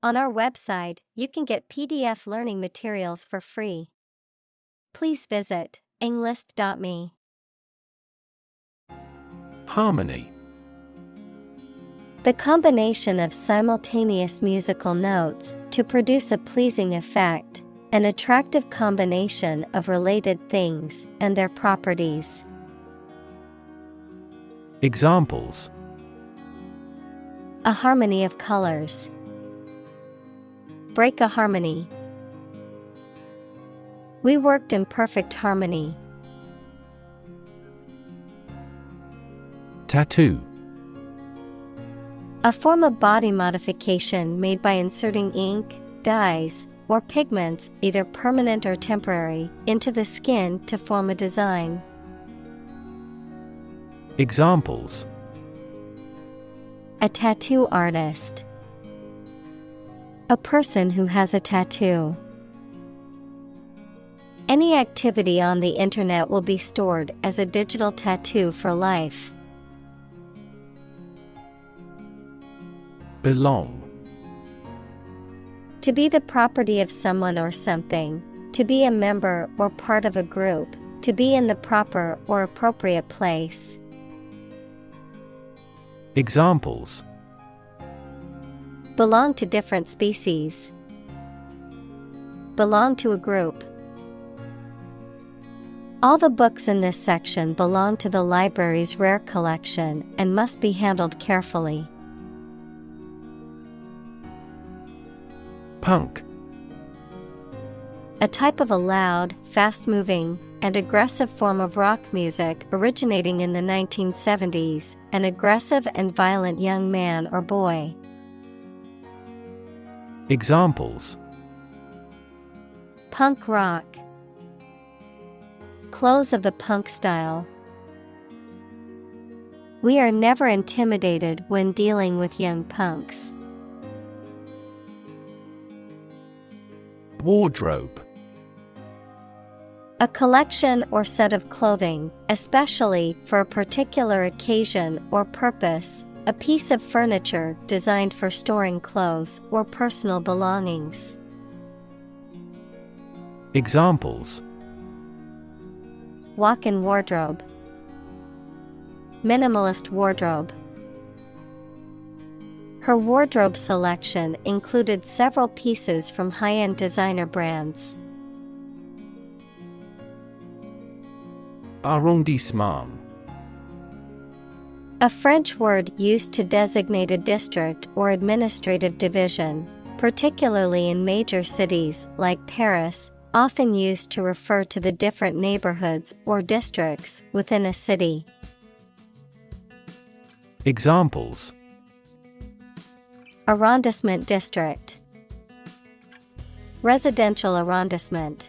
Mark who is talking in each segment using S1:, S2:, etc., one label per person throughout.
S1: On our website, you can get PDF learning materials for free. Please visit englist.me.
S2: Harmony.
S1: The combination of simultaneous musical notes to produce a pleasing effect, an attractive combination of related things and their properties.
S2: Examples:
S1: A harmony of colors. Break a harmony. We worked in perfect harmony.
S2: Tattoo.
S1: A form of body modification made by inserting ink, dyes, or pigments, either permanent or temporary, into the skin to form a design.
S2: Examples:
S1: A tattoo artist. A person who has a tattoo. Any activity on the internet will be stored as a digital tattoo for life.
S2: Belong.
S1: To be the property of someone or something, to be a member or part of a group, to be in the proper or appropriate place.
S2: Examples:
S1: Belong to different species. Belong to a group. All the books in this section belong to the library's rare collection and must be handled carefully.
S2: Punk.
S1: A type of a loud, fast-moving, and aggressive form of rock music originating in the 1970s, an aggressive and violent young man or boy.
S2: Examples:
S1: Punk rock. Clothes of the punk style. We are never intimidated when dealing with young punks.
S2: Wardrobe.
S1: A collection or set of clothing, especially for a particular occasion or purpose, a piece of furniture designed for storing clothes or personal belongings.
S2: Examples:
S1: Walk-in wardrobe. Minimalist wardrobe. Her wardrobe selection included several pieces from high-end designer brands.
S2: Arrondissement.
S1: A French word used to designate a district or administrative division, particularly in major cities like Paris, often used to refer to the different neighborhoods or districts within a city.
S2: Examples:
S1: Arrondissement district. Residential arrondissement.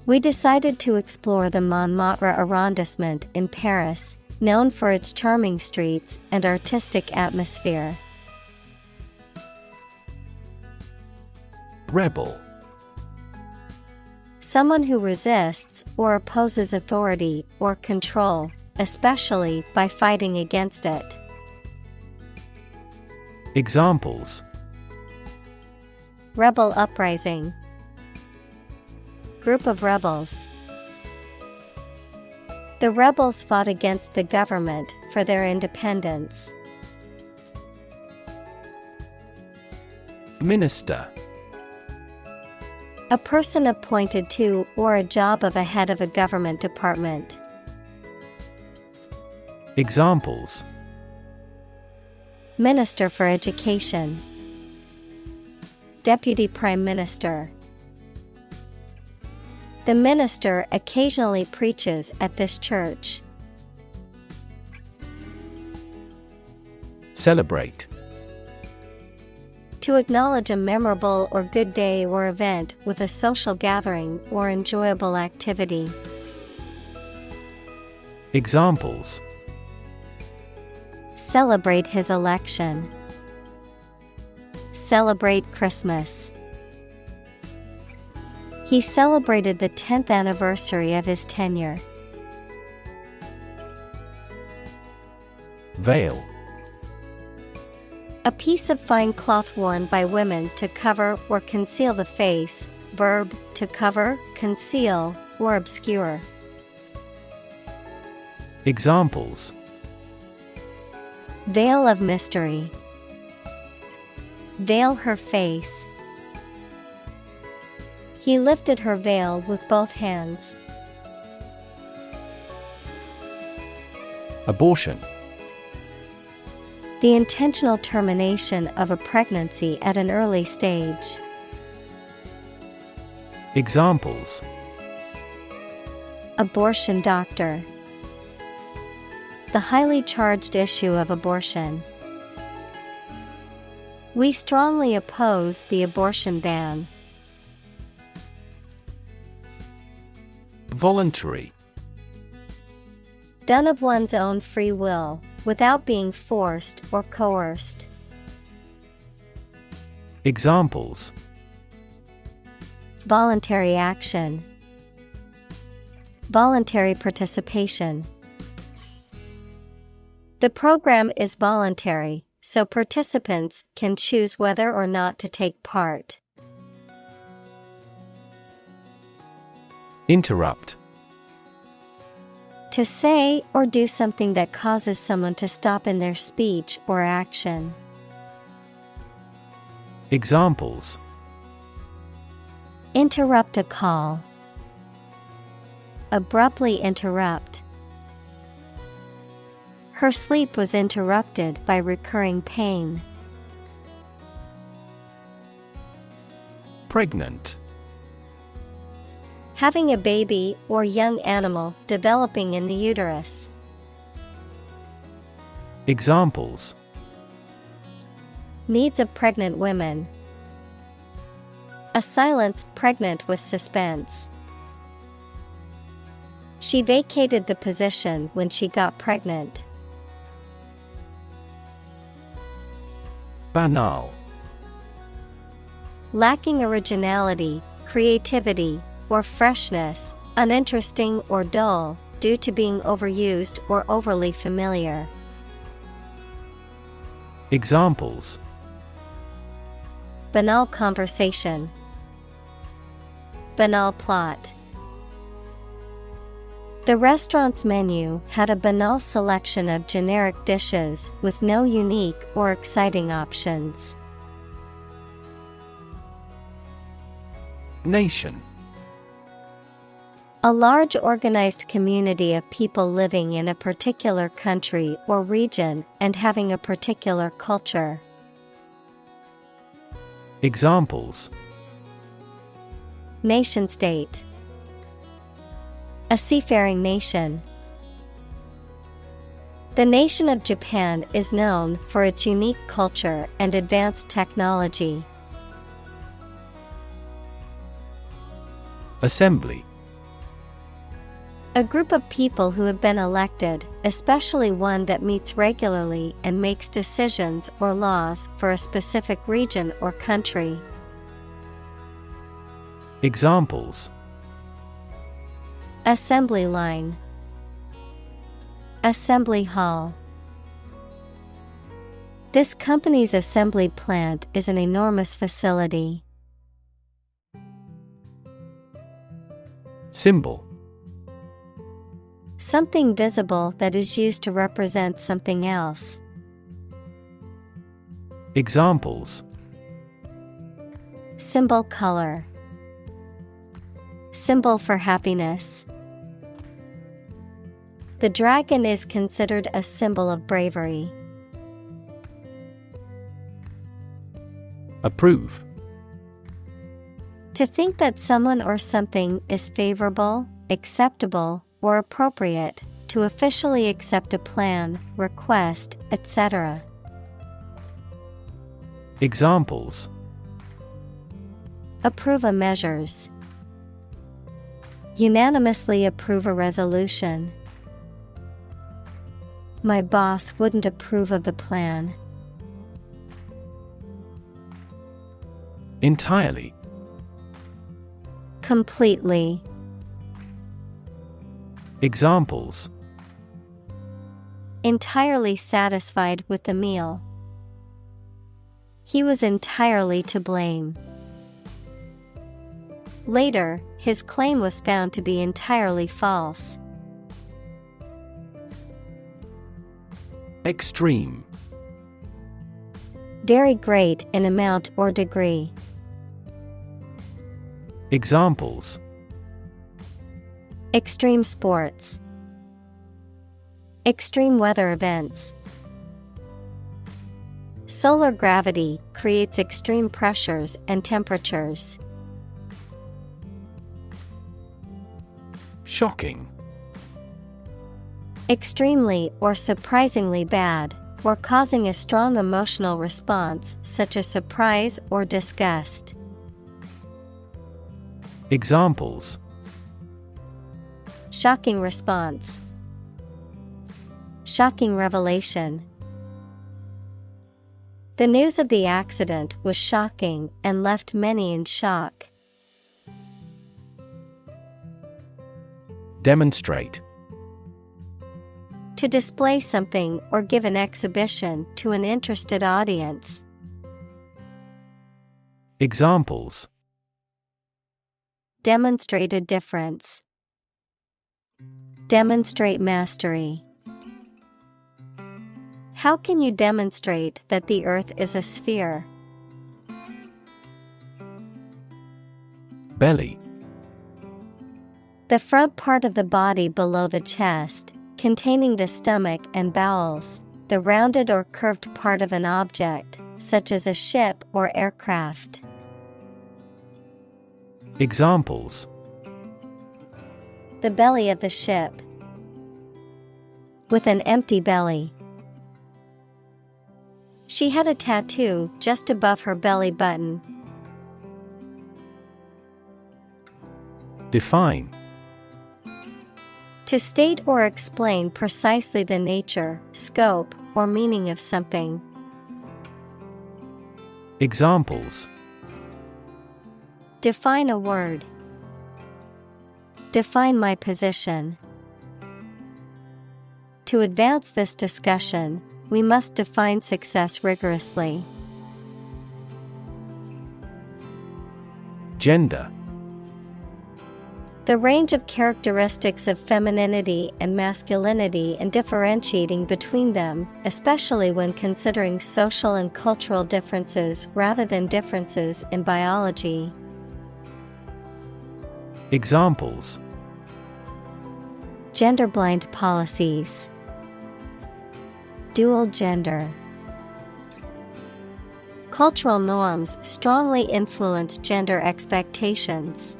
S1: We decided to explore the Montmartre arrondissement in Paris, known for its charming streets and artistic atmosphere.
S2: Rebel.
S1: Someone who resists or opposes authority or control, especially by fighting against it.
S2: Examples:
S1: Rebel uprising. Group of rebels. The rebels fought against the government for their independence.
S2: Minister.
S1: A person appointed to or a job of a head of a government department.
S2: Examples:
S1: Minister for Education. Deputy Prime Minister. The minister occasionally preaches at this church.
S2: Celebrate.
S1: To acknowledge a memorable or good day or event with a social gathering or enjoyable activity.
S2: Examples:
S1: Celebrate his election. Celebrate Christmas. He celebrated the 10th anniversary of his tenure.
S2: Veil.
S1: A piece of fine cloth worn by women to cover or conceal the face. Verb, to cover, conceal, or obscure.
S2: Examples:
S1: Veil of mystery. Veil her face. He lifted her veil with both hands.
S2: Abortion.
S1: The intentional termination of a pregnancy at an early stage.
S2: Examples:
S1: Abortion doctor. The highly charged issue of abortion. We strongly oppose the abortion ban.
S2: Voluntary.
S1: Done of one's own free will, without being forced or coerced.
S2: Examples:
S1: Voluntary action. Voluntary participation. The program is voluntary, so participants can choose whether or not to take part.
S2: Interrupt.
S1: To say or do something that causes someone to stop in their speech or action.
S2: Examples:
S1: Interrupt a call. Abruptly interrupt. Her sleep was interrupted by recurring pain.
S2: Pregnant.
S1: Having a baby or young animal developing in the uterus.
S2: Examples:
S1: Needs of pregnant women. A silence pregnant with suspense. She vacated the position when she got pregnant.
S2: Banal.
S1: Lacking originality, creativity, or freshness, uninteresting or dull, due to being overused or overly familiar.
S2: Examples:
S1: Banal conversation. Banal plot. The restaurant's menu had a banal selection of generic dishes with no unique or exciting options.
S2: Nation.
S1: A large organized community of people living in a particular country or region and having a particular culture.
S2: Examples:
S1: Nation-state. A seafaring nation. The nation of Japan is known for its unique culture and advanced technology.
S2: Assembly.
S1: A group of people who have been elected, especially one that meets regularly and makes decisions or laws for a specific region or country.
S2: Examples:
S1: Assembly line. Assembly hall. This company's assembly plant is an enormous facility.
S2: Symbol.
S1: Something visible that is used to represent something else.
S2: Examples:
S1: Symbol color. Symbol for happiness. The dragon is considered a symbol of bravery.
S2: Approve.
S1: To think that someone or something is favorable, acceptable, or appropriate, to officially accept a plan, request, etc.
S2: Examples:
S1: Approve a measures. Unanimously approve a resolution. My boss wouldn't approve of the plan.
S2: Entirely.
S1: Completely.
S2: Examples:
S1: Entirely satisfied with the meal. He was entirely to blame. Later, his claim was found to be entirely false.
S2: Extreme.
S1: Very great in amount or degree.
S2: Examples:
S1: Extreme sports. Extreme weather events. Solar gravity creates extreme pressures and temperatures.
S2: Shocking.
S1: Extremely or surprisingly bad, or causing a strong emotional response such as surprise or disgust.
S2: Examples:
S1: Shocking response. Shocking revelation. The news of the accident was shocking and left many in shock.
S2: Demonstrate.
S1: To display something or give an exhibition to an interested audience.
S2: Examples:
S1: Demonstrate a difference. Demonstrate mastery. How can you demonstrate that the Earth is a sphere?
S2: Belly.
S1: The front part of the body below the chest, containing the stomach and bowels, the rounded or curved part of an object, such as a ship or aircraft.
S2: Examples:
S1: The belly of the ship. With an empty belly. She had a tattoo just above her belly button.
S2: Define.
S1: To state or explain precisely the nature, scope, or meaning of something.
S2: Examples:
S1: Define a word. Define my position. To advance this discussion, we must define success rigorously.
S2: Gender.
S1: The range of characteristics of femininity and masculinity and differentiating between them, especially when considering social and cultural differences rather than differences in biology.
S2: Examples:
S1: Gender-blind policies. Dual gender. Cultural norms strongly influence gender expectations.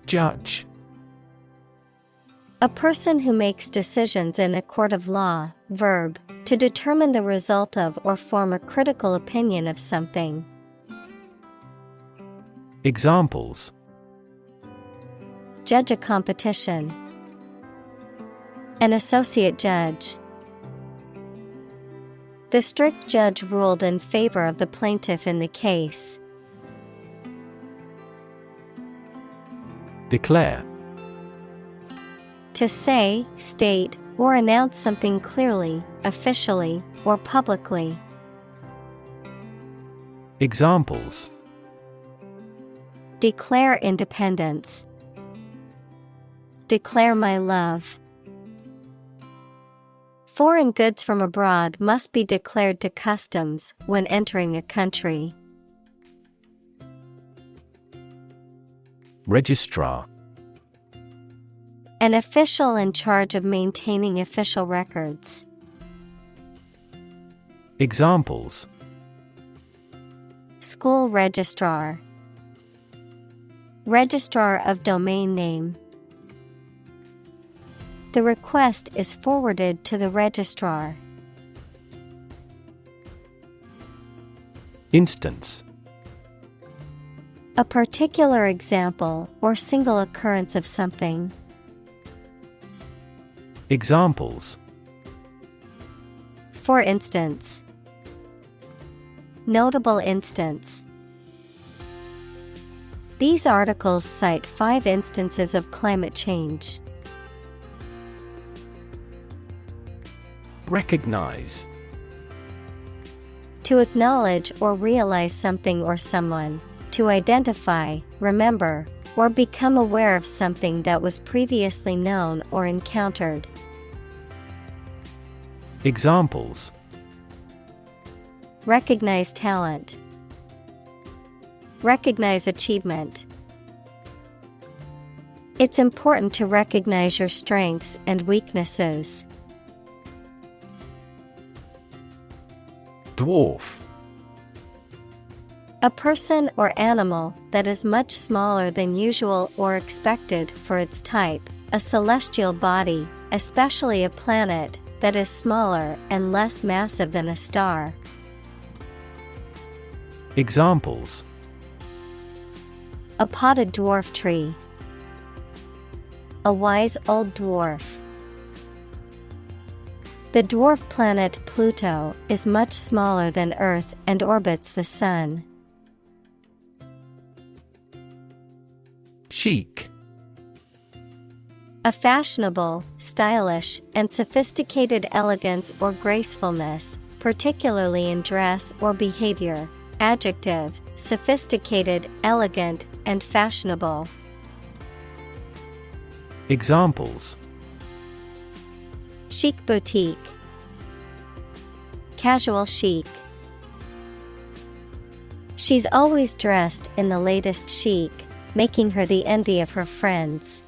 S2: Judge.
S1: A person who makes decisions in a court of law. Verb, to determine the result of or form a critical opinion of something.
S2: Examples:
S1: Judge a competition. An associate judge. The strict judge ruled in favor of the plaintiff in the case.
S2: Declare.
S1: To say, state, or announce something clearly, officially, or publicly.
S2: Examples:
S1: Declare independence. Declare my love. Foreign goods from abroad must be declared to customs when entering a country.
S2: Registrar.
S1: An official in charge of maintaining official records.
S2: Examples:
S1: School registrar. Registrar of domain name. The request is forwarded to the registrar.
S2: Instance.
S1: A particular example or single occurrence of something.
S2: Examples:
S1: For instance. Notable instance. These articles cite 5 instances of climate change.
S2: Recognize.
S1: To acknowledge or realize something or someone. To identify, remember, or become aware of something that was previously known or encountered.
S2: Examples:
S1: Recognize talent. Recognize achievement. It's important to recognize your strengths and weaknesses.
S2: Dwarf.
S1: A person or animal that is much smaller than usual or expected for its type, a celestial body, especially a planet, that is smaller and less massive than a star.
S2: Examples:
S1: A potted dwarf tree. A wise old dwarf. The dwarf planet Pluto is much smaller than Earth and orbits the Sun.
S2: Chic.
S1: A fashionable, stylish, and sophisticated elegance or gracefulness, particularly in dress or behavior. Adjective, sophisticated, elegant, and fashionable.
S2: Examples:
S1: Chic boutique. Casual chic. She's always dressed in the latest chic, making her the envy of her friends.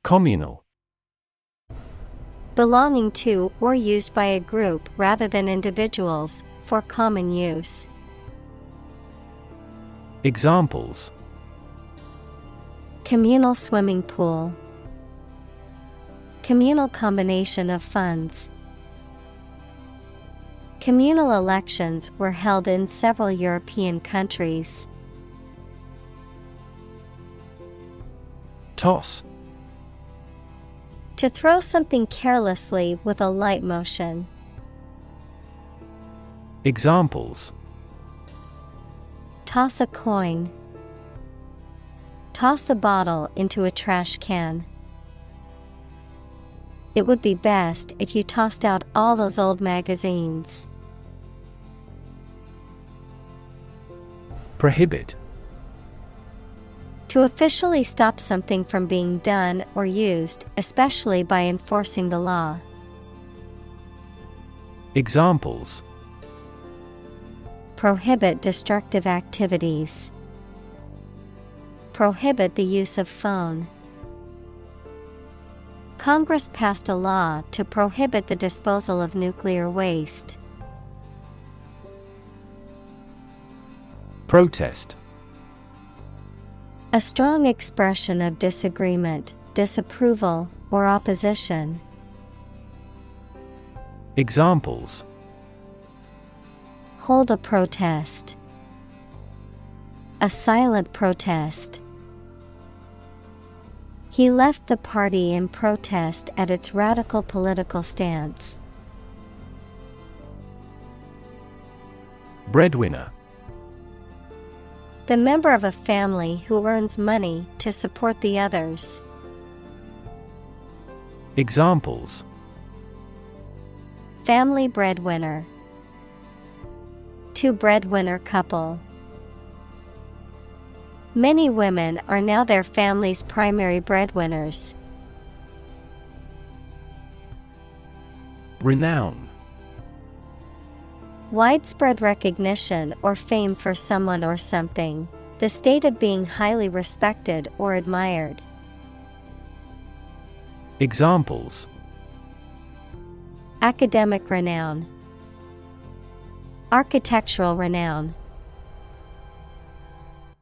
S2: Communal.
S1: Belonging to or used by a group rather than individuals, for common use.
S2: Examples:
S1: Communal swimming pool. Communal combination of funds. Communal elections were held in several European countries.
S2: Toss.
S1: To throw something carelessly with a light motion.
S2: Examples:
S1: Toss a coin. Toss the bottle into a trash can. It would be best if you tossed out all those old magazines.
S2: Prohibit.
S1: To officially stop something from being done or used, especially by enforcing the law.
S2: Examples:
S1: Prohibit destructive activities. Prohibit the use of phone. Congress passed a law to prohibit the disposal of nuclear waste.
S2: Protest.
S1: A strong expression of disagreement, disapproval, or opposition.
S2: Examples:
S1: Hold a protest. A silent protest. He left the party in protest at its radical political stance.
S2: Breadwinner.
S1: The member of a family who earns money to support the others.
S2: Examples:
S1: Family breadwinner. Two breadwinner couple. Many women are now their family's primary breadwinners.
S2: Renown.
S1: Widespread recognition or fame for someone or something. The state of being highly respected or admired.
S2: Examples:
S1: Academic renown. Architectural renown.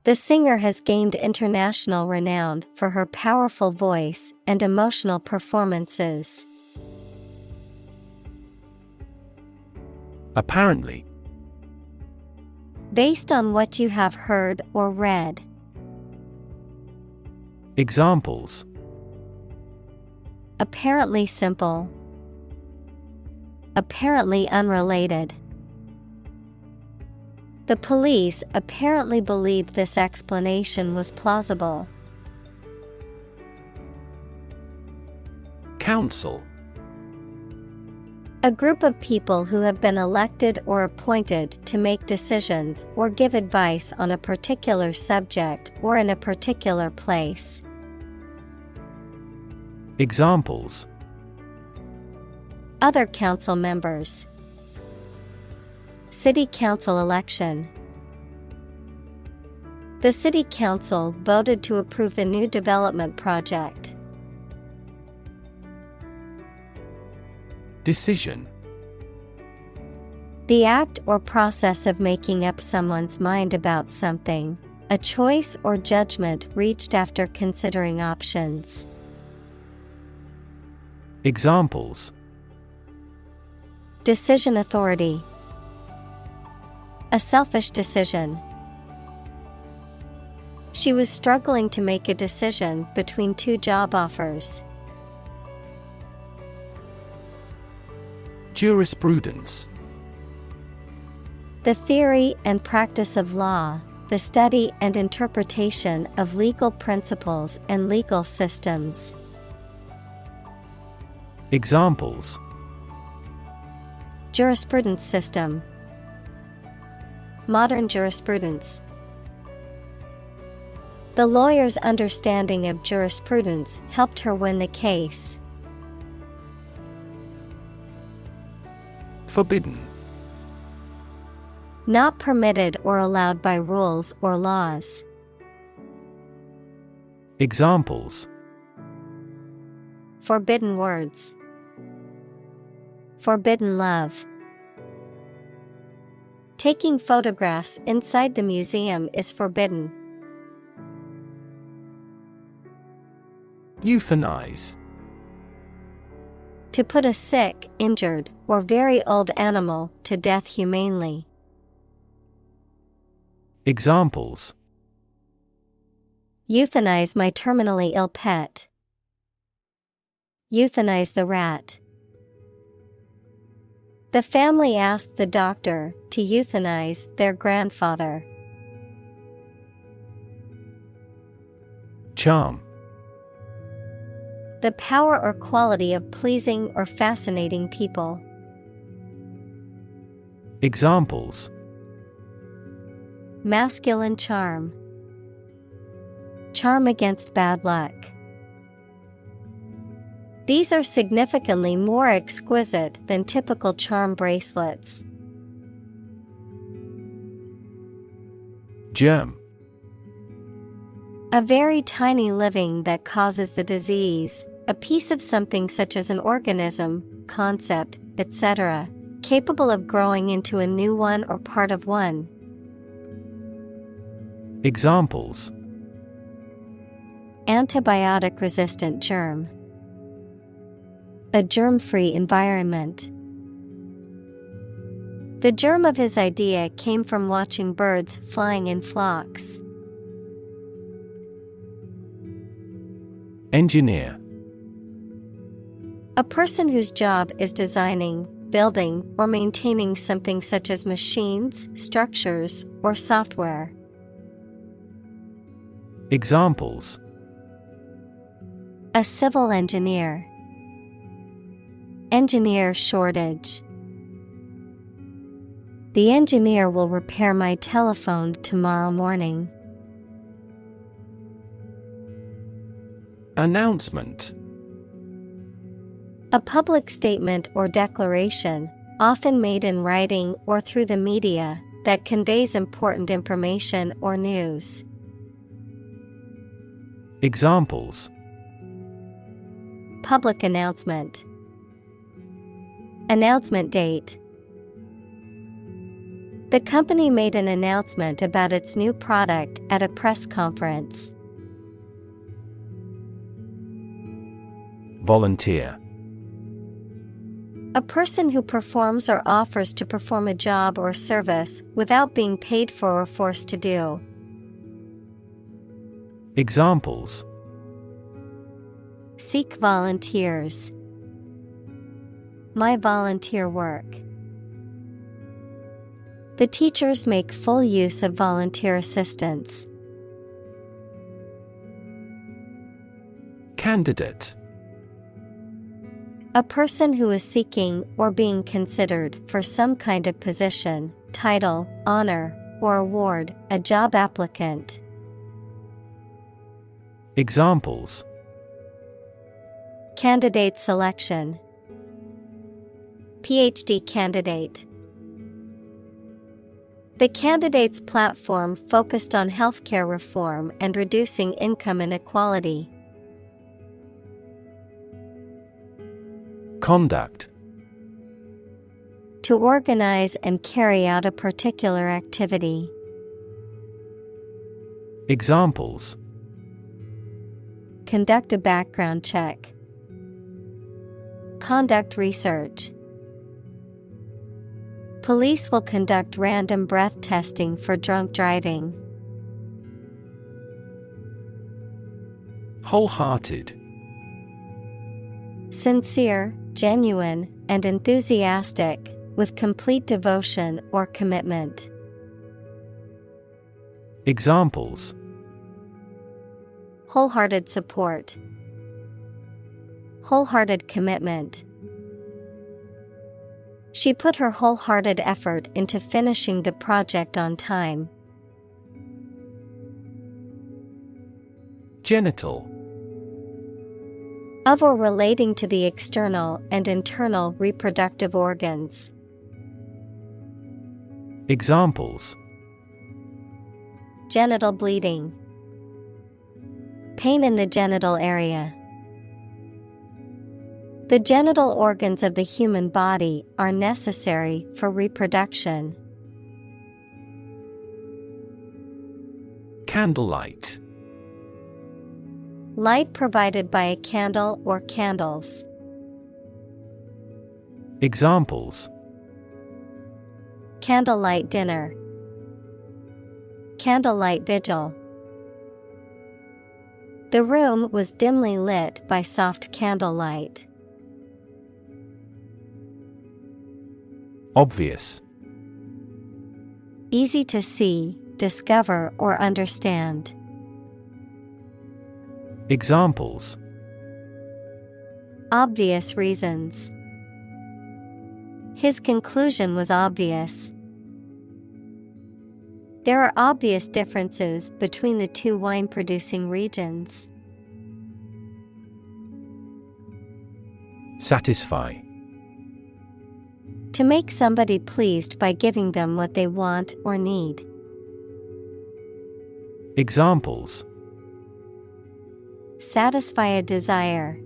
S1: The singer has gained international renown for her powerful voice and emotional performances.
S2: Apparently.
S1: Based on what you have heard or read.
S2: Examples:
S1: Apparently simple. Apparently unrelated. The police apparently believed this explanation was plausible.
S2: Counsel.
S1: A group of people who have been elected or appointed to make decisions or give advice on a particular subject or in a particular place.
S2: Examples:
S1: Other council members. City council election. The city council voted to approve the new development project.
S2: Decision.
S1: The act or process of making up someone's mind about something, a choice or judgment reached after considering options.
S2: Examples:
S1: Decision authority. A selfish decision. She was struggling to make a decision between two job offers.
S2: Jurisprudence.
S1: The theory and practice of law, the study and interpretation of legal principles and legal systems.
S2: Examples:
S1: Jurisprudence system. Modern jurisprudence. The lawyer's understanding of jurisprudence helped her win the case.
S2: Forbidden.
S1: Not permitted or allowed by rules or laws.
S2: Examples:
S1: Forbidden words. Forbidden love. Taking photographs inside the museum is forbidden.
S2: Euthanize.
S1: To put a sick, injured, or very old animal to death humanely.
S2: Examples:
S1: Euthanize my terminally ill pet. Euthanize the rat. The family asked the doctor to euthanize their grandfather.
S2: Charm.
S1: The power or quality of pleasing or fascinating people.
S2: Examples:
S1: Masculine charm. Charm against bad luck. These are significantly more exquisite than typical charm bracelets.
S2: Germ.
S1: A very tiny living that causes the disease, a piece of something such as an organism, concept, etc., capable of growing into a new one or part of one.
S2: Examples:
S1: Antibiotic-resistant germ. A germ-free environment. The germ of his idea came from watching birds flying in flocks.
S2: Engineer.
S1: A person whose job is designing, building, or maintaining something such as machines, structures, or software.
S2: Examples:
S1: A civil engineer. Engineer shortage. The engineer will repair my telephone tomorrow morning.
S2: Announcement.
S1: A public statement or declaration, often made in writing or through the media, that conveys important information or news.
S2: Examples:
S1: Public announcement. Announcement date. The company made an announcement about its new product at a press conference.
S2: Volunteer.
S1: A person who performs or offers to perform a job or service without being paid for or forced to do.
S2: Examples:
S1: Seek volunteers. My volunteer work. The teachers make full use of volunteer assistance.
S2: Candidate.
S1: A person who is seeking or being considered for some kind of position, title, honor, or award, a job applicant.
S2: Examples:
S1: Candidate selection. PhD candidate. The candidate's platform focused on healthcare reform and reducing income inequality.
S2: Conduct.
S1: To organize and carry out a particular activity.
S2: Examples:
S1: Conduct a background check. Conduct research. Police will conduct random breath testing for drunk driving.
S2: Wholehearted.
S1: Sincere, genuine, and enthusiastic, with complete devotion or commitment.
S2: Examples:
S1: Wholehearted support. Wholehearted commitment. She put her wholehearted effort into finishing the project on time.
S2: Genital.
S1: Of or relating to the external and internal reproductive organs.
S2: Examples:
S1: Genital bleeding. Pain in the genital area. The genital organs of the human body are necessary for reproduction.
S2: Candlelight.
S1: Light provided by a candle or candles.
S2: Examples:
S1: Candlelight dinner. Candlelight vigil. The room was dimly lit by soft candlelight.
S2: Obvious.
S1: Easy to see, discover, or understand.
S2: Examples:
S1: Obvious reasons. His conclusion was obvious. There are obvious differences between the two wine-producing regions.
S2: Satisfy.
S1: To make somebody pleased by giving them what they want or need.
S2: Examples:
S1: Satisfy a desire.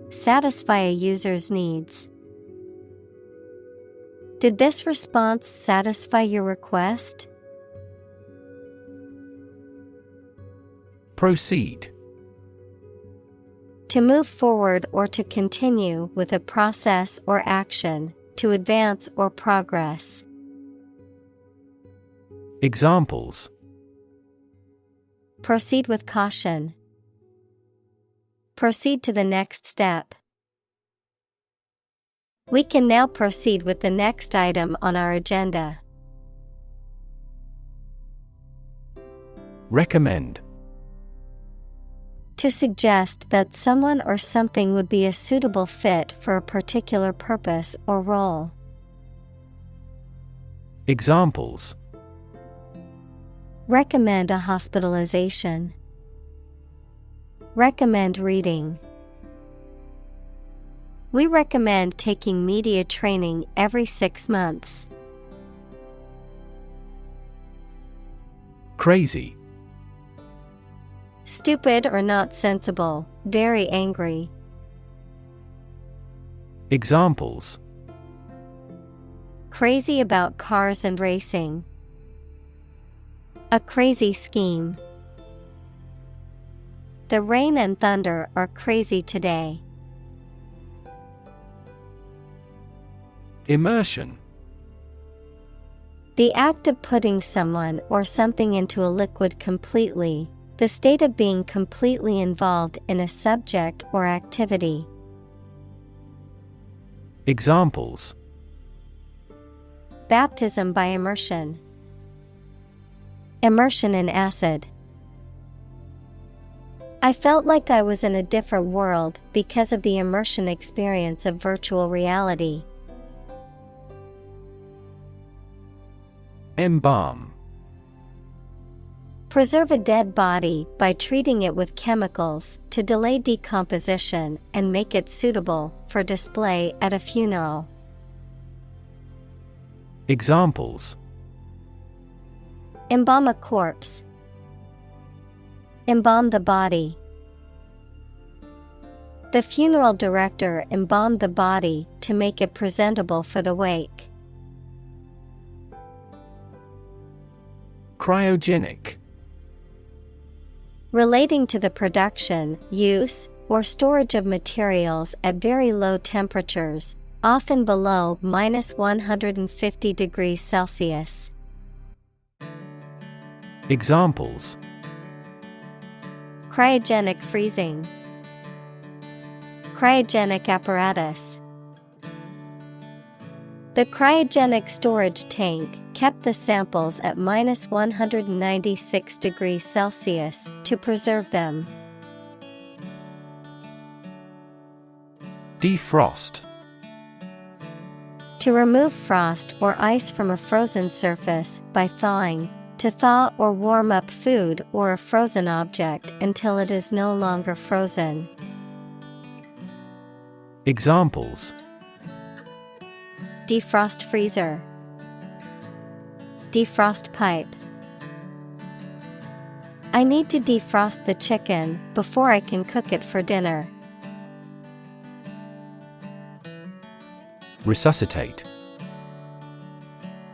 S1: Satisfy a user's needs. Did this response satisfy your request?
S2: Proceed.
S1: To move forward or to continue with a process or action, to advance or progress.
S2: Examples:
S1: Proceed with caution. Proceed to the next step. We can now proceed with the next item on our agenda.
S2: Recommend.
S1: To suggest that someone or something would be a suitable fit for a particular purpose or role.
S2: Examples:
S1: Recommend a hospitalization. Recommend reading. We recommend taking media training every 6 months.
S2: Crazy.
S1: Stupid or not sensible, very angry.
S2: Examples:
S1: Crazy about cars and racing. A crazy scheme. The rain and thunder are crazy today.
S2: Immersion.
S1: The act of putting someone or something into a liquid completely, the state of being completely involved in a subject or activity.
S2: Examples:
S1: Baptism by immersion. Immersion in acid. I felt like I was in a different world because of the immersion experience of virtual reality.
S2: Embalm.
S1: Preserve a dead body by treating it with chemicals to delay decomposition and make it suitable for display at a funeral.
S2: Examples:
S1: Embalm a corpse. Embalm the body. The funeral director embalmed the body to make it presentable for the wake.
S2: Cryogenic.
S1: Relating to the production, use, or storage of materials at very low temperatures, often below -150 degrees Celsius.
S2: Examples:
S1: Cryogenic freezing. Cryogenic apparatus. The cryogenic storage tank kept the samples at -196 degrees Celsius to preserve them.
S2: Defrost.
S1: To remove frost or ice from a frozen surface by thawing, to thaw or warm up food or a frozen object until it is no longer frozen.
S2: Examples:
S1: Defrost freezer. Defrost pipe. I need to defrost the chicken before I can cook it for dinner.
S2: Resuscitate.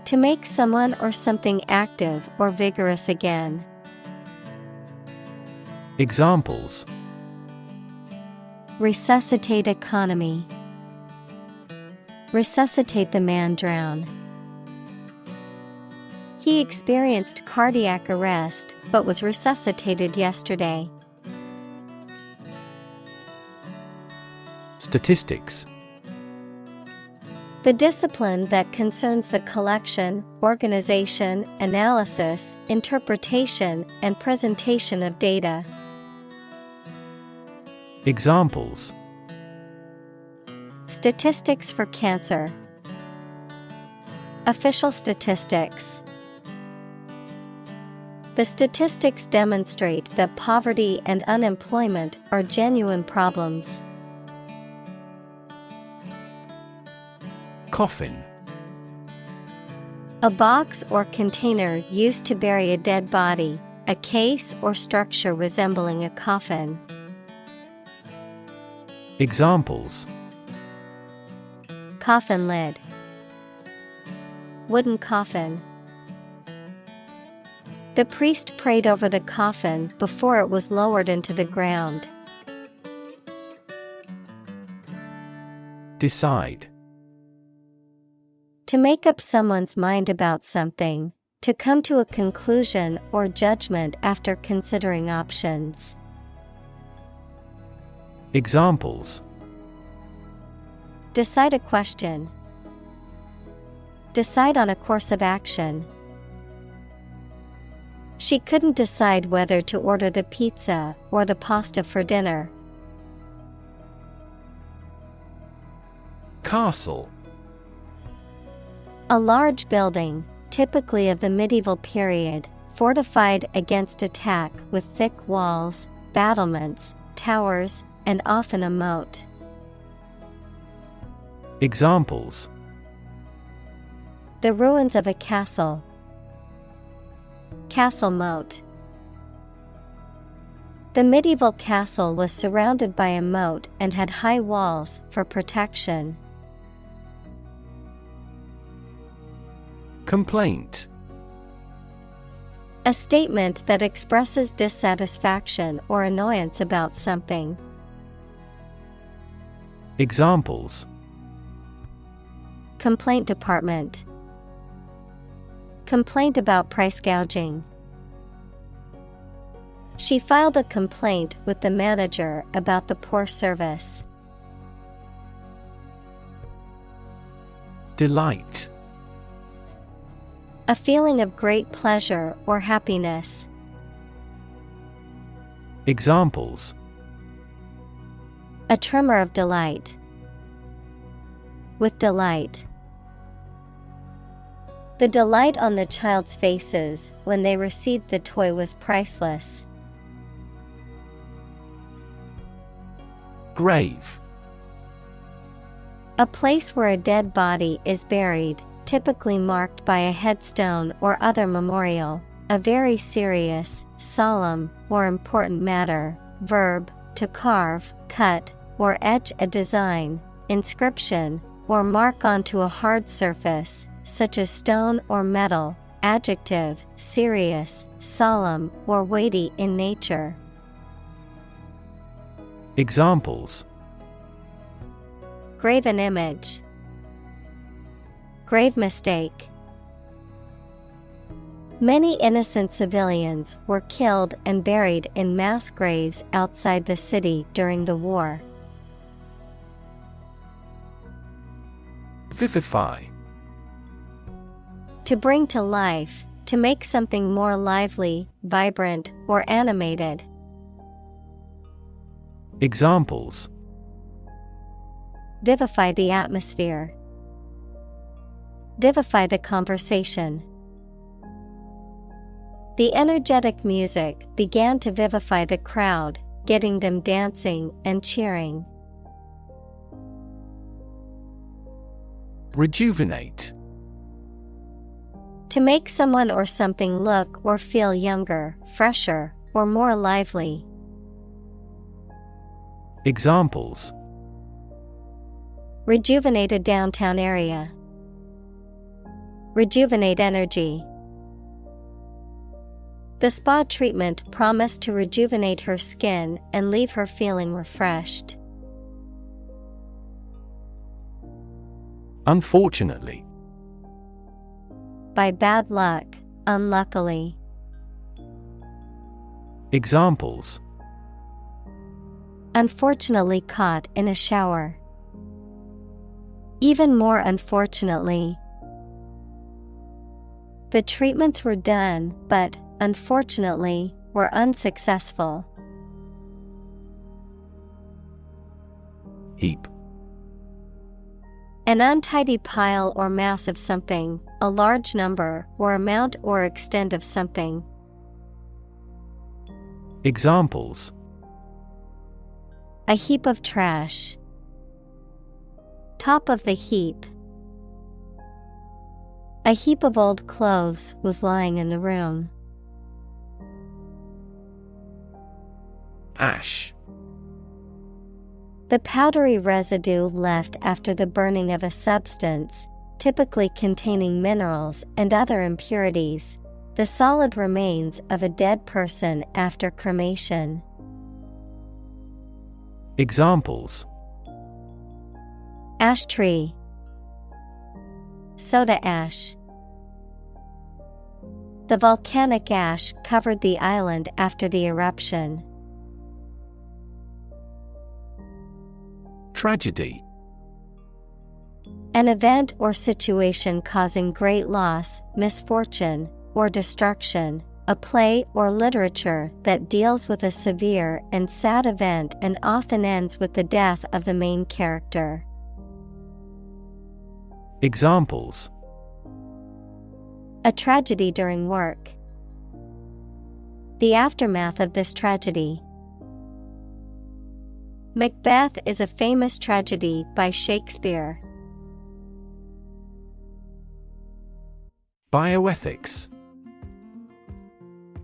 S1: To make someone or something active or vigorous again.
S2: Examples:
S1: Resuscitate economy. Resuscitate the man drown. He experienced cardiac arrest but was resuscitated yesterday.
S2: Statistics.
S1: The discipline that concerns the collection, organization, analysis, interpretation, and presentation of data.
S2: Examples:
S1: Statistics for cancer. Official statistics. The statistics demonstrate that poverty and unemployment are genuine problems.
S2: Coffin.
S1: A box or container used to bury a dead body, a case or structure resembling a coffin.
S2: Examples:
S1: Coffin lid. Wooden coffin. The priest prayed over the coffin before it was lowered into the ground.
S2: Decide.
S1: To make up someone's mind about something, to come to a conclusion or judgment after considering options.
S2: Examples:
S1: Decide a question. Decide on a course of action. She couldn't decide whether to order the pizza or the pasta for dinner.
S2: Castle.
S1: A large building, typically of the medieval period, fortified against attack with thick walls, battlements, towers, and often a moat.
S2: Examples:
S1: The ruins of a castle. Castle moat. The medieval castle was surrounded by a moat and had high walls for protection.
S2: Complaint.
S1: A statement that expresses dissatisfaction or annoyance about something.
S2: Examples:
S1: Complaint department. Complaint about price gouging. She filed a complaint with the manager about the poor service.
S2: Delight.
S1: A feeling of great pleasure or happiness.
S2: Examples:
S1: a tremor of delight. With delight. The delight on the child's faces when they received the toy was priceless.
S2: Grave.
S1: A place where a dead body is buried, typically marked by a headstone or other memorial. A very serious, solemn, or important matter. Verb, to carve, cut, or etch a design, inscription, or mark onto a hard surface, such as stone or metal. Adjective, serious, solemn, or weighty in nature.
S2: Examples:
S1: graven image. Grave mistake. Many innocent civilians were killed and buried in mass graves outside the city during the war.
S2: Vivify.
S1: To bring to life, to make something more lively, vibrant, or animated.
S2: Examples:
S1: vivify the atmosphere. Vivify the conversation. The energetic music began to vivify the crowd, getting them dancing and cheering.
S2: Rejuvenate.
S1: To make someone or something look or feel younger, fresher, or more lively.
S2: Examples:
S1: rejuvenate a downtown area. Rejuvenate energy. The spa treatment promised to rejuvenate her skin and leave her feeling refreshed.
S2: Unfortunately.
S1: By bad luck, unluckily.
S2: Examples:
S1: unfortunately caught in a shower. Even more unfortunately. The treatments were done, but, unfortunately, were unsuccessful.
S2: Heap.
S1: An untidy pile or mass of something, a large number or amount or extent of something.
S2: Examples:
S1: a heap of trash. Top of the heap. A heap of old clothes was lying in the room.
S2: Ash.
S1: The powdery residue left after the burning of a substance, typically containing minerals and other impurities. The solid remains of a dead person after cremation.
S2: Examples:
S1: ash tree. Soda ash. The volcanic ash covered the island after the eruption.
S2: Tragedy.
S1: An event or situation causing great loss, misfortune, or destruction. A play or literature that deals with a severe and sad event and often ends with the death of the main character.
S2: Examples:
S1: a tragedy during work. The aftermath of this tragedy. Macbeth is a famous tragedy by Shakespeare.
S2: Bioethics.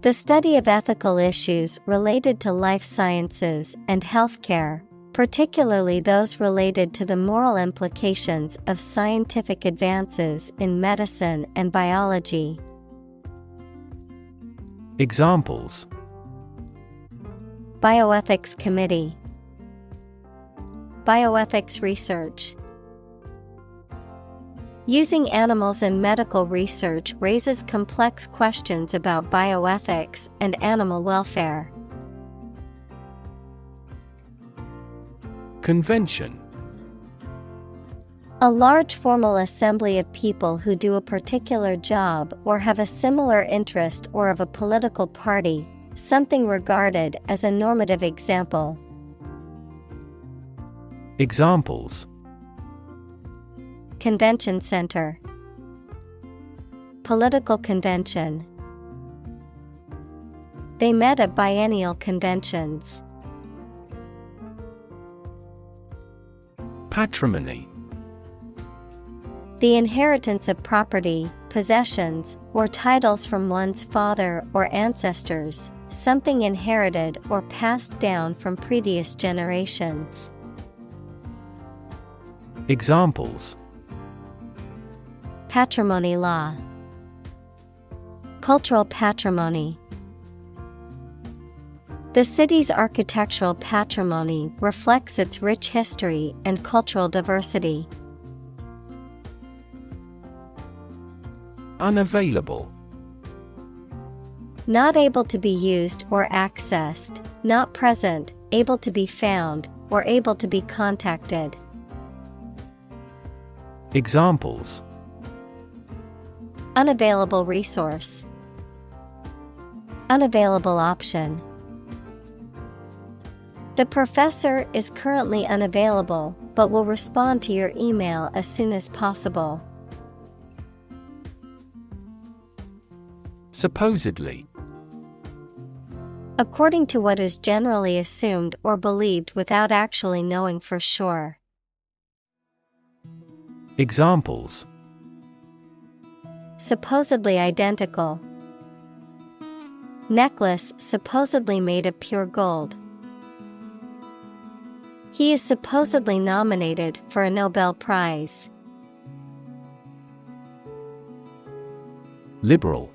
S1: The study of ethical issues related to life sciences and healthcare, particularly those related to the moral implications of scientific advances in medicine and biology.
S2: Examples:
S1: Bioethics Committee. Bioethics research. Using animals in medical research raises complex questions about bioethics and animal welfare.
S2: Convention.
S1: A large formal assembly of people who do a particular job or have a similar interest or of a political party, something regarded as a normative example.
S2: Examples:
S1: Convention center, political convention. They met at biennial conventions.
S2: Patrimony.
S1: The inheritance of property, possessions, or titles from one's father or ancestors, something inherited or passed down from previous generations.
S2: Examples:
S1: Patrimony law, cultural patrimony. The city's architectural patrimony reflects its rich history and cultural diversity.
S2: Unavailable.
S1: Not able to be used or accessed, not present, able to be found, or able to be contacted.
S2: Examples:
S1: Unavailable resource, unavailable option. The professor is currently unavailable, but will respond to your email as soon as possible.
S2: Supposedly.
S1: According to what is generally assumed or believed without actually knowing for sure.
S2: Examples:
S1: Supposedly identical. Necklace supposedly made of pure gold. He is supposedly nominated for a Nobel Prize.
S2: Liberal.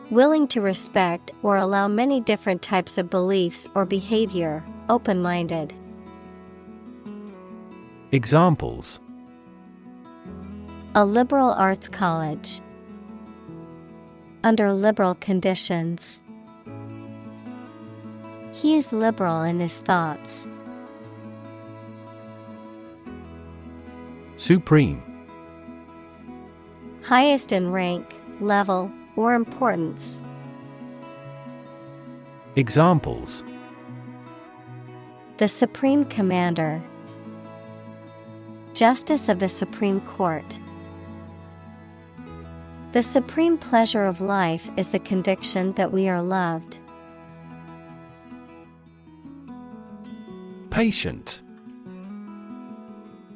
S1: Willing to respect or allow many different types of beliefs or behavior, open-minded.
S2: Examples:
S1: A liberal arts college. Under liberal conditions. He is liberal in his thoughts.
S2: Supreme.
S1: Highest in rank, level, or importance.
S2: Examples:
S1: The Supreme Commander. Justice of the Supreme Court. The supreme pleasure of life is the conviction that we are loved.
S2: Patient.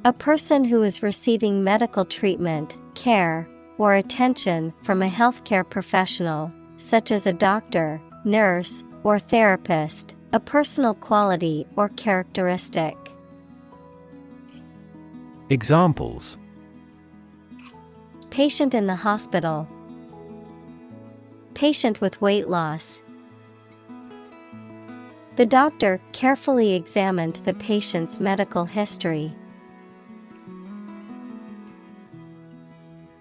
S1: A person who is receiving medical treatment, care, or attention from a healthcare professional, such as a doctor, nurse, or therapist, a personal quality or characteristic.
S2: Examples:
S1: Patient in the hospital. Patient with weight loss. The doctor carefully examined the patient's medical history.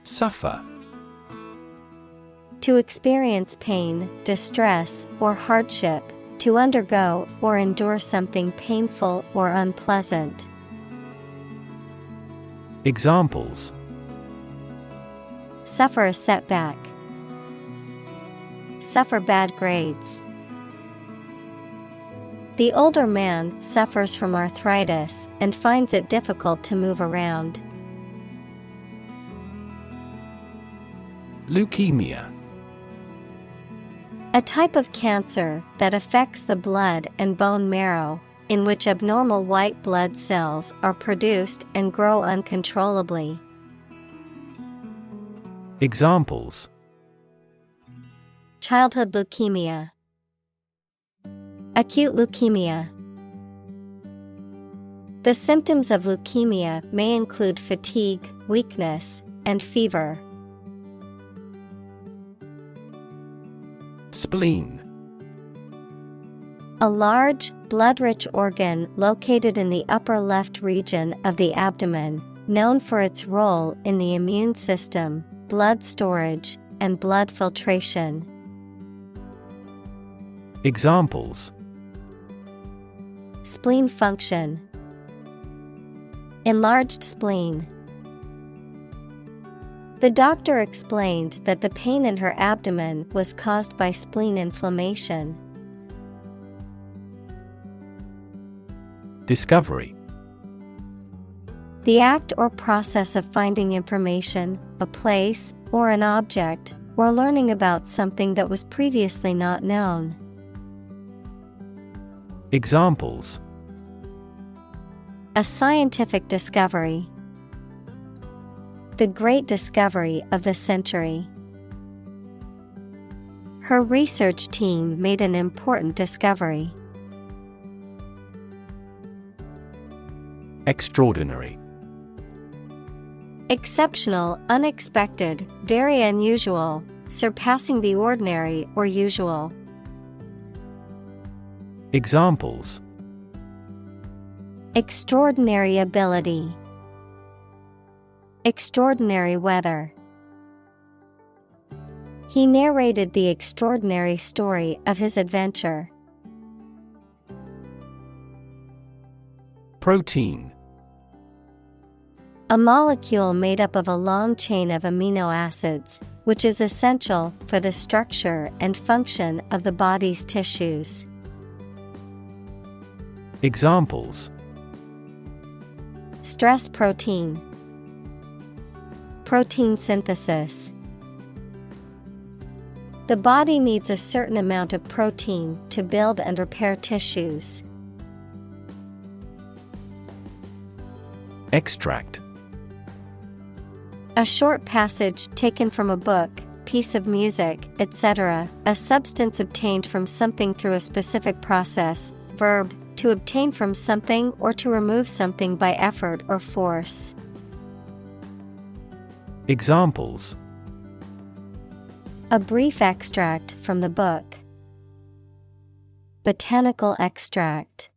S2: Suffer.
S1: To experience pain, distress, or hardship, to undergo or endure something painful or unpleasant.
S2: Examples:
S1: Suffer a setback. Suffer bad grades. The older man suffers from arthritis and finds it difficult to move around.
S2: Leukemia.
S1: A type of cancer that affects the blood and bone marrow, in which abnormal white blood cells are produced and grow uncontrollably.
S2: Examples:
S1: Childhood leukemia. Acute leukemia. The symptoms of leukemia may include fatigue, weakness, and fever.
S2: Spleen.
S1: A large, blood-rich organ located in the upper left region of the abdomen, known for its role in the immune system, blood storage, and blood filtration.
S2: Examples:
S1: Spleen function. Enlarged spleen. The doctor explained that the pain in her abdomen was caused by spleen inflammation.
S2: Discovery.
S1: The act or process of finding information, a place, or an object, or learning about something that was previously not known.
S2: Examples.
S1: A scientific discovery. The great discovery of the century. Her research team made an important discovery.
S2: Extraordinary.
S1: Exceptional, unexpected, very unusual, surpassing the ordinary or usual.
S2: Examples.
S1: Extraordinary ability. Extraordinary weather. He narrated the extraordinary story of his adventure.
S2: Protein.
S1: A molecule made up of a long chain of amino acids, which is essential for the structure and function of the body's tissues.
S2: Examples. Stress
S1: protein. Protein synthesis. The body needs a certain amount of protein to build and repair tissues.
S2: Extract.
S1: A short passage taken from a book, piece of music, etc., a substance obtained from something through a specific process. Verb, to obtain from something or to remove something by effort or force.
S2: Examples.
S1: A brief extract from the book. Botanical extract.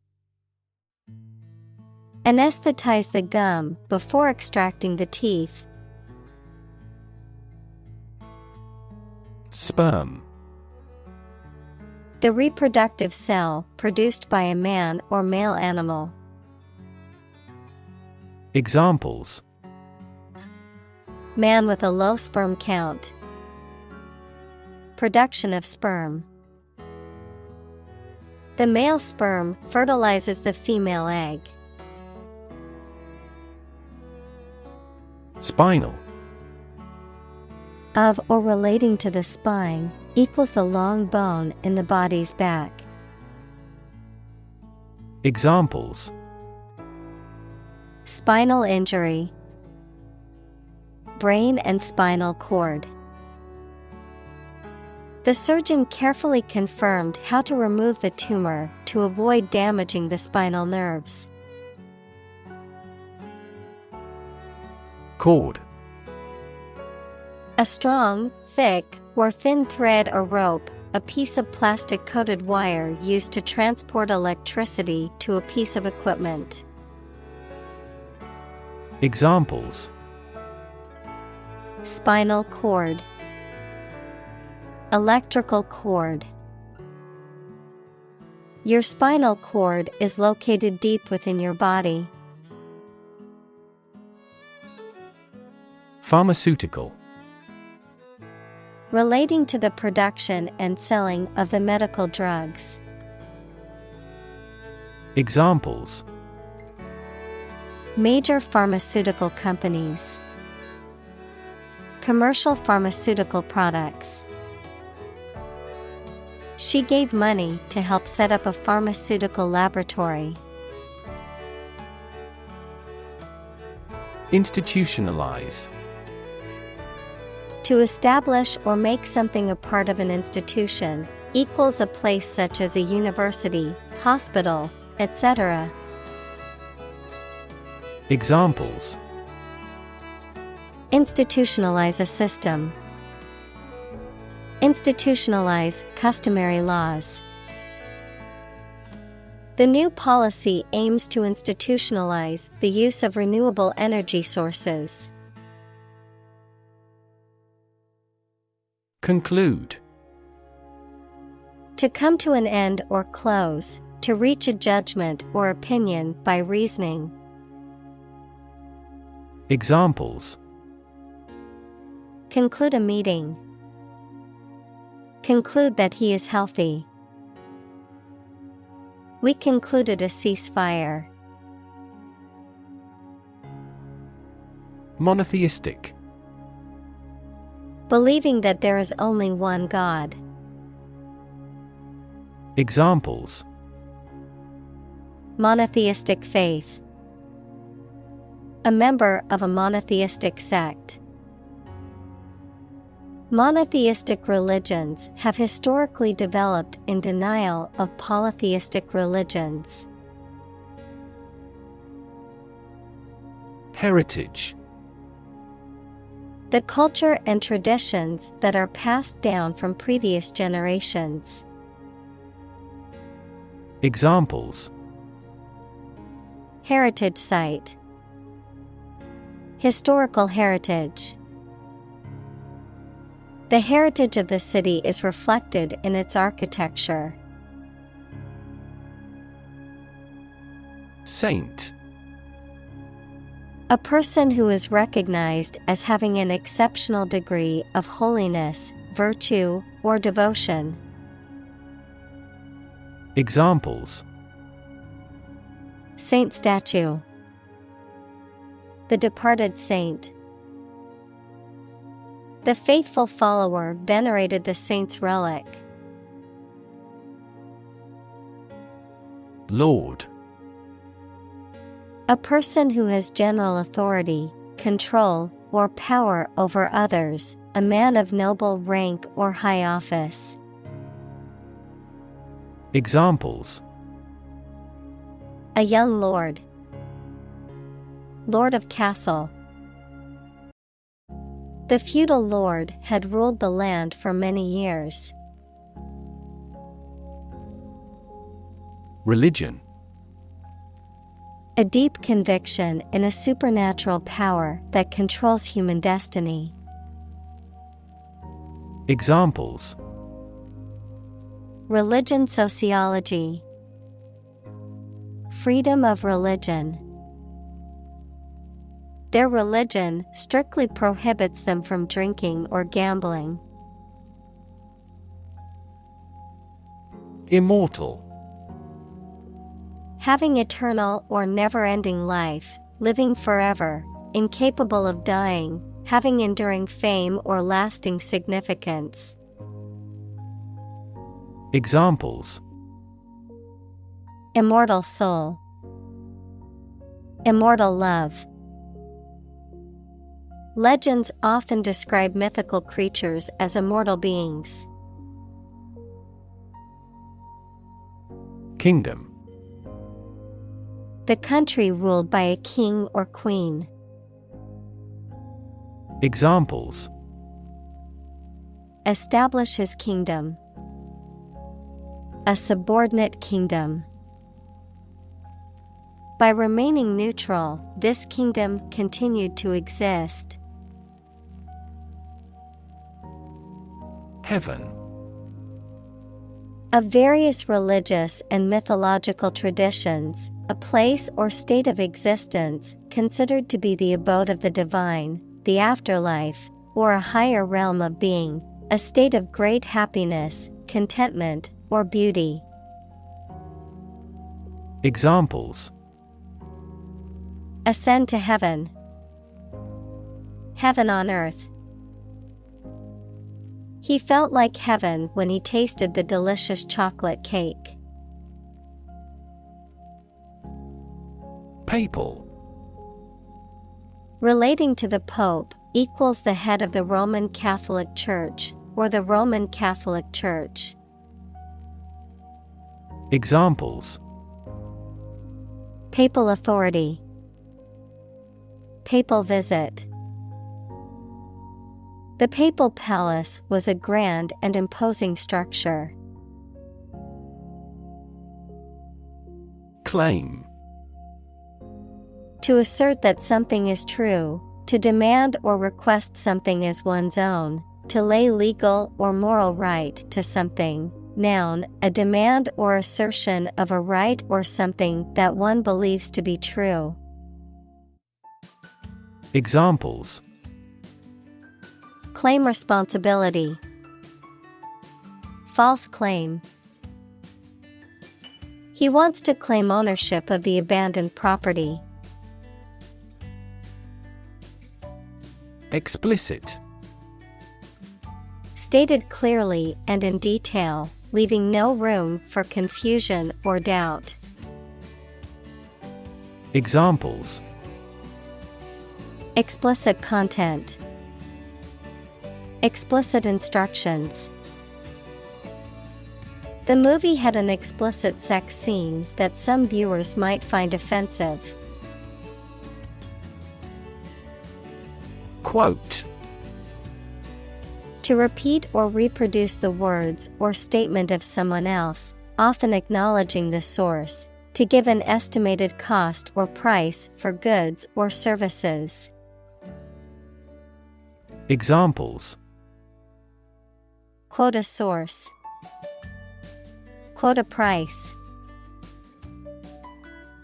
S1: Anesthetize the gum before extracting the teeth.
S2: Sperm.
S1: The reproductive cell produced by a man or male animal.
S2: Examples.
S1: Man with a low sperm count. Production of sperm. The male sperm fertilizes the female egg.
S2: Spinal.
S1: Of or relating to the spine, equals the long bone in the body's back.
S2: Examples.
S1: Spinal injury. Brain and spinal cord. The surgeon carefully confirmed how to remove the tumor to avoid damaging the spinal nerves.
S2: Cord.
S1: A strong, thick, or thin thread or rope, a piece of plastic-coated wire used to transport electricity to a piece of equipment.
S2: Examples.
S1: Spinal cord. Electrical cord. Your spinal cord is located deep within your body.
S2: Pharmaceutical.
S1: Relating to the production and selling of the medical drugs.
S2: Examples.
S1: Major pharmaceutical companies. Commercial pharmaceutical products. She gave money to help set up a pharmaceutical laboratory.
S2: Institutionalize.
S1: To establish or make something a part of an institution, equals a place such as a university, hospital, etc.
S2: Examples.
S1: Institutionalize a system. Institutionalize customary laws. The new policy aims to institutionalize the use of renewable energy sources.
S2: Conclude.
S1: To come to an end or close, to reach a judgment or opinion by reasoning.
S2: Examples.
S1: Conclude a meeting. Conclude that he is healthy. We concluded a ceasefire.
S2: Monotheistic.
S1: Believing that there is only one God.
S2: Examples:
S1: Monotheistic faith. A member of a monotheistic sect. Monotheistic religions have historically developed in denial of polytheistic religions.
S2: Heritage.
S1: The culture and traditions that are passed down from previous generations.
S2: Examples:
S1: Heritage site. Historical heritage. The heritage of the city is reflected in its architecture.
S2: Saint.
S1: A person who is recognized as having an exceptional degree of holiness, virtue, or devotion.
S2: Examples:
S1: Saint statue. The departed saint. The faithful follower venerated the saint's relic.
S2: Lord.
S1: A person who has general authority, control, or power over others, a man of noble rank or high office.
S2: Examples:
S1: A young lord. Lord of castle. The feudal lord had ruled the land for many years.
S2: Religion.
S1: A deep conviction in a supernatural power that controls human destiny.
S2: Examples:
S1: Religion sociology. Freedom of religion. Their religion strictly prohibits them from drinking or gambling.
S2: Immortal.
S1: Having eternal or never-ending life, living forever, incapable of dying, having enduring fame or lasting significance.
S2: Examples:
S1: Immortal soul. Immortal love. Legends often describe mythical creatures as immortal beings.
S2: Kingdom.
S1: The country ruled by a king or queen.
S2: Examples:
S1: Establish his kingdom. A subordinate kingdom. By remaining neutral, this kingdom continued to exist.
S2: Heaven.
S1: Of various religious and mythological traditions, a place or state of existence considered to be the abode of the divine, the afterlife, or a higher realm of being, a state of great happiness, contentment, or beauty.
S2: Examples:
S1: Ascend to heaven. Heaven on earth. He felt like heaven when he tasted the delicious chocolate cake.
S2: Papal.
S1: Relating to the Pope, equals the head of the Roman Catholic Church, or the Roman Catholic Church.
S2: Examples:
S1: Papal authority. Papal visit. The papal palace was a grand and imposing structure.
S2: Claim.
S1: To assert that something is true, to demand or request something as one's own, to lay legal or moral right to something. Noun, a demand or assertion of a right or something that one believes to be true.
S2: Examples:
S1: Claim responsibility. False claim. He wants to claim ownership of the abandoned property.
S2: Explicit.
S1: Stated clearly and in detail, leaving no room for confusion or doubt.
S2: Examples.
S1: Explicit content. Explicit instructions. The movie had an explicit sex scene that some viewers might find offensive.
S2: Quote.
S1: To repeat or reproduce the words or statement of someone else, often acknowledging the source, to give an estimated cost or price for goods or services.
S2: Examples.
S1: Quote a source. Quote a price.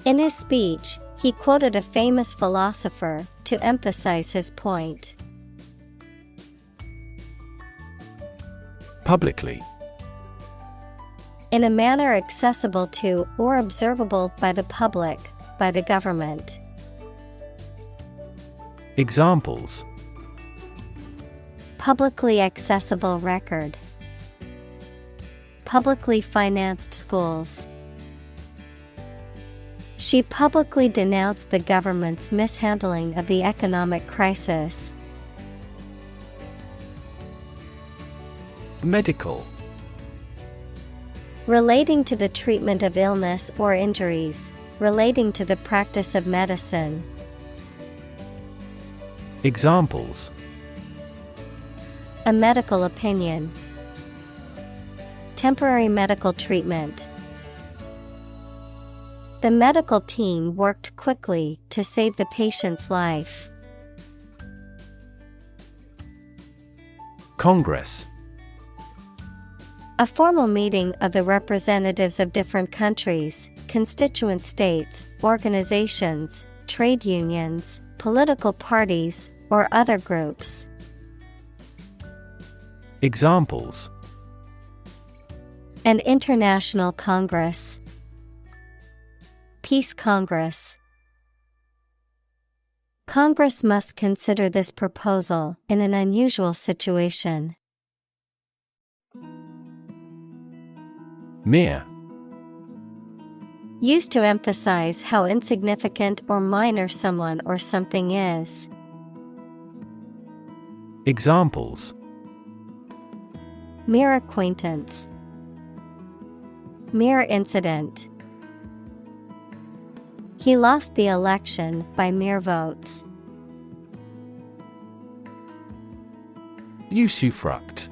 S1: In his speech, he quoted a famous philosopher to emphasize his point.
S2: Publicly.
S1: In a manner accessible to or observable by the public, by the government.
S2: Examples.
S1: Publicly accessible record. Publicly financed schools. She publicly denounced the government's mishandling of the economic crisis.
S2: Medical.
S1: Relating to the treatment of illness or injuries, relating to the practice of medicine.
S2: Examples.
S1: A medical opinion. Temporary medical treatment. The medical team worked quickly to save the patient's life.
S2: Congress.
S1: A formal meeting of the representatives of different countries, constituent states, organizations, trade unions, political parties, or other groups.
S2: Examples.
S1: An international congress. Peace Congress. Congress must consider this proposal in an unusual situation.
S2: Mere.
S1: Used to emphasize how insignificant or minor someone or something is.
S2: Examples.
S1: Mere acquaintance. Mere incident. He lost the election by mere votes.
S2: Usufruct.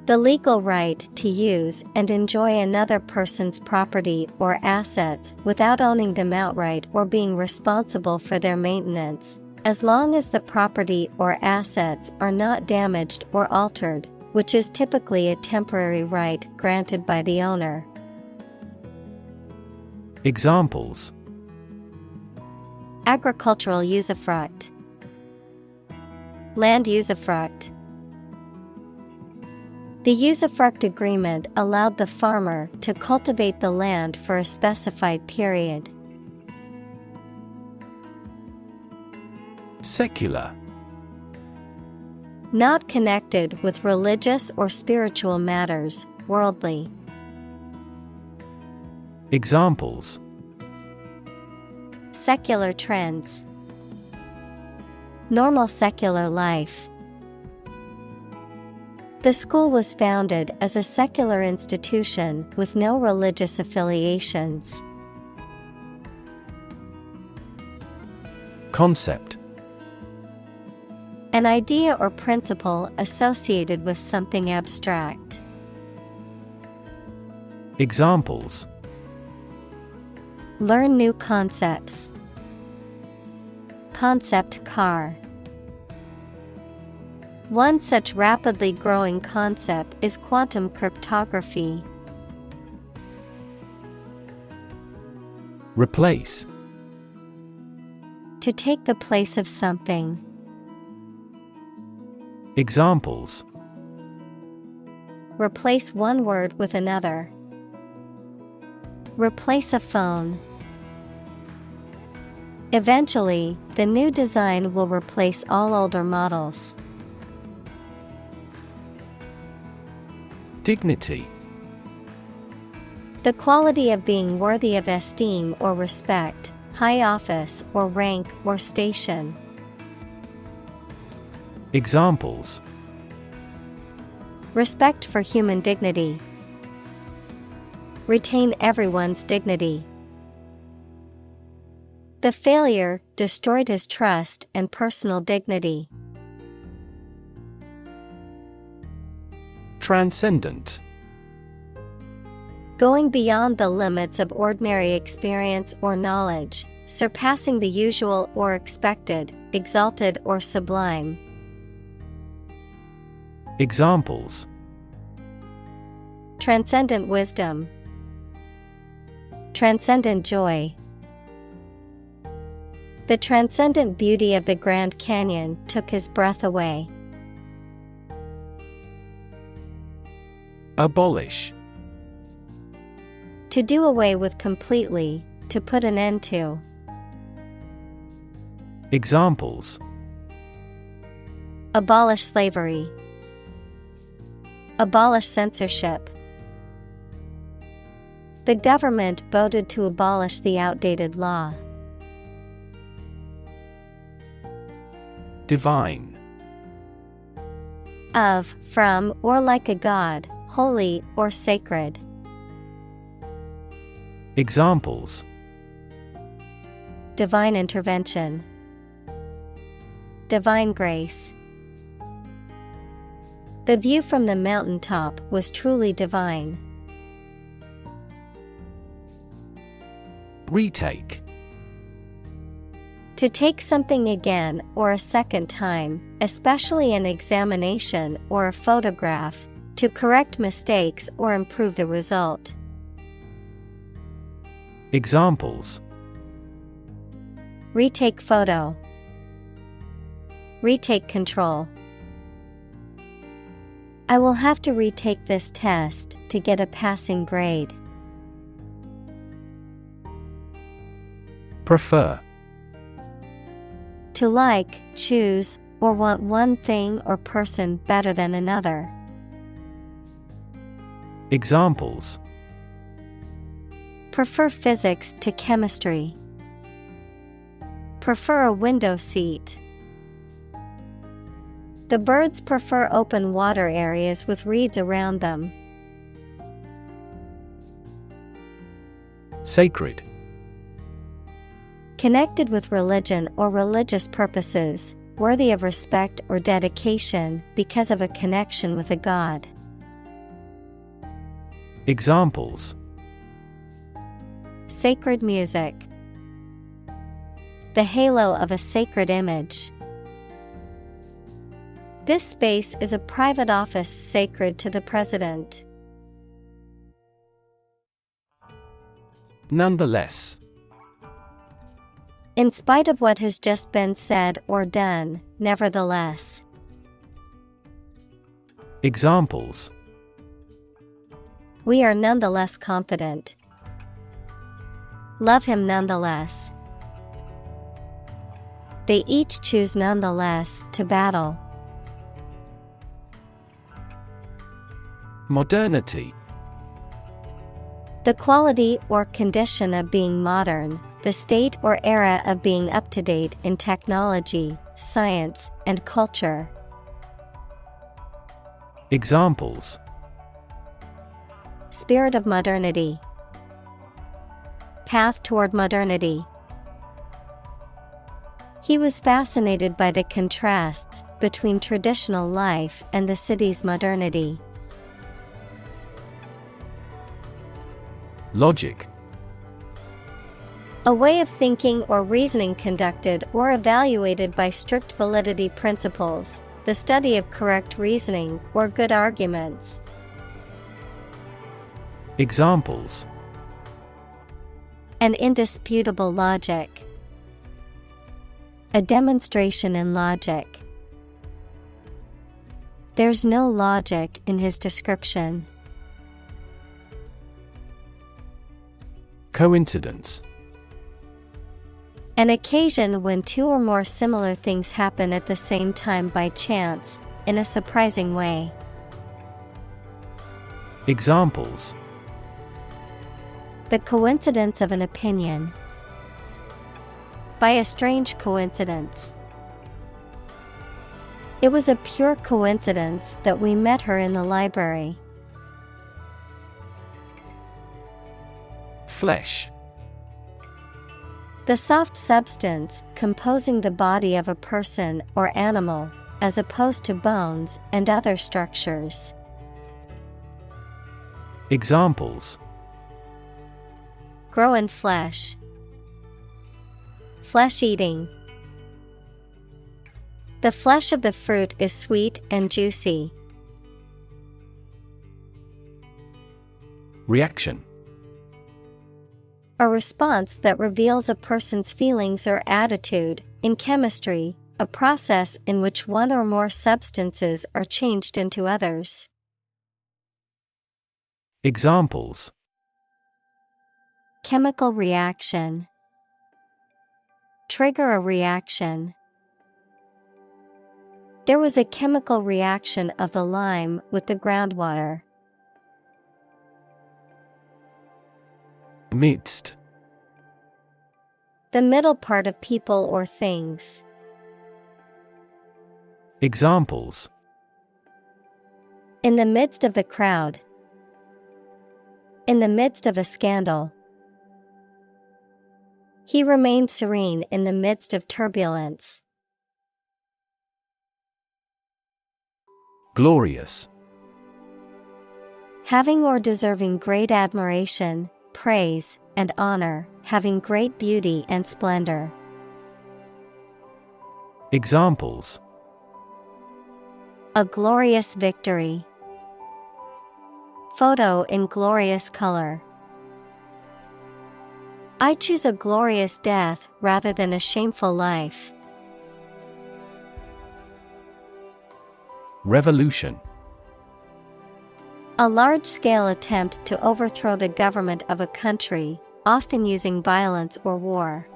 S1: The legal right to use and enjoy another person's property or assets without owning them outright or being responsible for their maintenance, as long as the property or assets are not damaged or altered, which is typically a temporary right granted by the owner.
S2: Examples.
S1: Agricultural usufruct. Land usufruct. The usufruct agreement allowed the farmer to cultivate the land for a specified period.
S2: Secular.
S1: Not connected with religious or spiritual matters, worldly.
S2: Examples.
S1: Secular trends. Normal secular life. The school was founded as a secular institution with no religious affiliations.
S2: Concept.
S1: An idea or principle associated with something abstract.
S2: Examples.
S1: Learn new concepts. Concept car. One such rapidly growing concept is quantum cryptography.
S2: Replace.
S1: To take the place of something.
S2: Examples:
S1: Replace one word with another. Replace a phone. Eventually, the new design will replace all older models.
S2: Dignity.
S1: The quality of being worthy of esteem or respect, high office or rank or station.
S2: Examples:
S1: Respect for human dignity. Retain everyone's dignity. The failure destroyed his trust and personal dignity.
S2: Transcendent.
S1: Going beyond the limits of ordinary experience or knowledge, surpassing the usual or expected, exalted or sublime.
S2: Examples:
S1: Transcendent wisdom. Transcendent joy. The transcendent beauty of the Grand Canyon took his breath away.
S2: Abolish.
S1: To do away with completely, to put an end to.
S2: Examples:
S1: Abolish slavery. Abolish censorship. The government voted to abolish the outdated law.
S2: Divine.
S1: Of, from, or like a god, holy or sacred.
S2: Examples:
S1: Divine intervention. Divine grace. The view from the mountaintop was truly divine.
S2: Retake.
S1: To take something again or a second time, especially an examination or a photograph, to correct mistakes or improve the result.
S2: Examples:
S1: Retake photo. Retake control. I will have to retake this test to get a passing grade.
S2: Prefer.
S1: To like, choose, or want one thing or person better than another.
S2: Examples:
S1: Prefer physics to chemistry. Prefer a window seat. The birds prefer open water areas with reeds around them.
S2: Sacred.
S1: Connected with religion or religious purposes, worthy of respect or dedication because of a connection with a god.
S2: Examples:
S1: Sacred music. The halo of a sacred image. This space is a private office sacred to the president.
S2: Nonetheless.
S1: In spite of what has just been said or done, nevertheless.
S2: Examples:
S1: We are nonetheless confident. Love him nonetheless. They each choose nonetheless to battle.
S2: Modernity.
S1: The quality or condition of being modern, the state or era of being up to date in technology, science, and culture.
S2: Examples:
S1: Spirit of modernity. Path toward modernity. He was fascinated by the contrasts between traditional life and the city's modernity.
S2: Logic.
S1: A way of thinking or reasoning conducted or evaluated by strict validity principles, the study of correct reasoning or good arguments.
S2: Examples:
S1: An indisputable logic. A demonstration in logic. There's no logic in his description.
S2: Coincidence.
S1: An occasion when two or more similar things happen at the same time by chance, in a surprising way.
S2: Examples.
S1: The coincidence of an opinion. By a strange coincidence. It was a pure coincidence that we met her in the library.
S2: Flesh.
S1: The soft substance composing the body of a person or animal, as opposed to bones and other structures.
S2: Examples.
S1: Grow in flesh. Flesh eating. The flesh of the fruit is sweet and juicy.
S2: Reaction.
S1: A response that reveals a person's feelings or attitude. In chemistry, a process in which one or more substances are changed into others.
S2: Examples.
S1: Chemical reaction. Trigger a reaction. There was a chemical reaction of the lime with the groundwater.
S2: Midst.
S1: The middle part of people or things.
S2: Examples.
S1: In the midst of the crowd. In the midst of a scandal. He remained serene in the midst of turbulence.
S2: Glorious.
S1: Having or deserving great admiration, praise, and honor, having great beauty and splendor.
S2: Examples.
S1: A glorious victory. Photo in glorious color. I choose a glorious death rather than a shameful life.
S2: Revolution.
S1: A large-scale attempt to overthrow the government of a country, often using violence or war.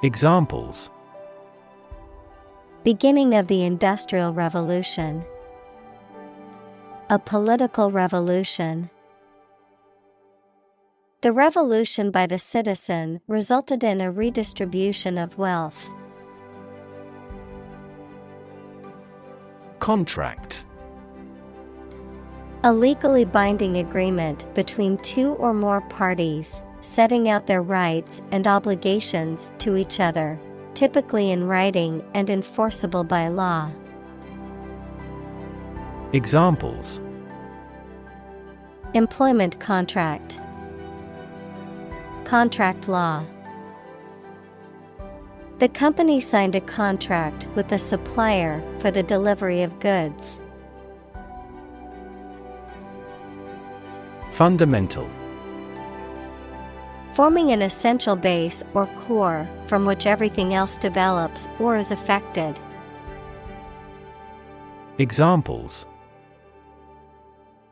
S2: Examples.
S1: Beginning of the Industrial Revolution. A political revolution. The revolution by the citizen resulted in a redistribution of wealth.
S2: Contract.
S1: A legally binding agreement between two or more parties, setting out their rights and obligations to each other, typically in writing and enforceable by law.
S2: Examples.
S1: Employment contract. Contract law. The company signed a contract with a supplier for the delivery of goods.
S2: Fundamental.
S1: Forming an essential base or core from which everything else develops or is affected.
S2: Examples.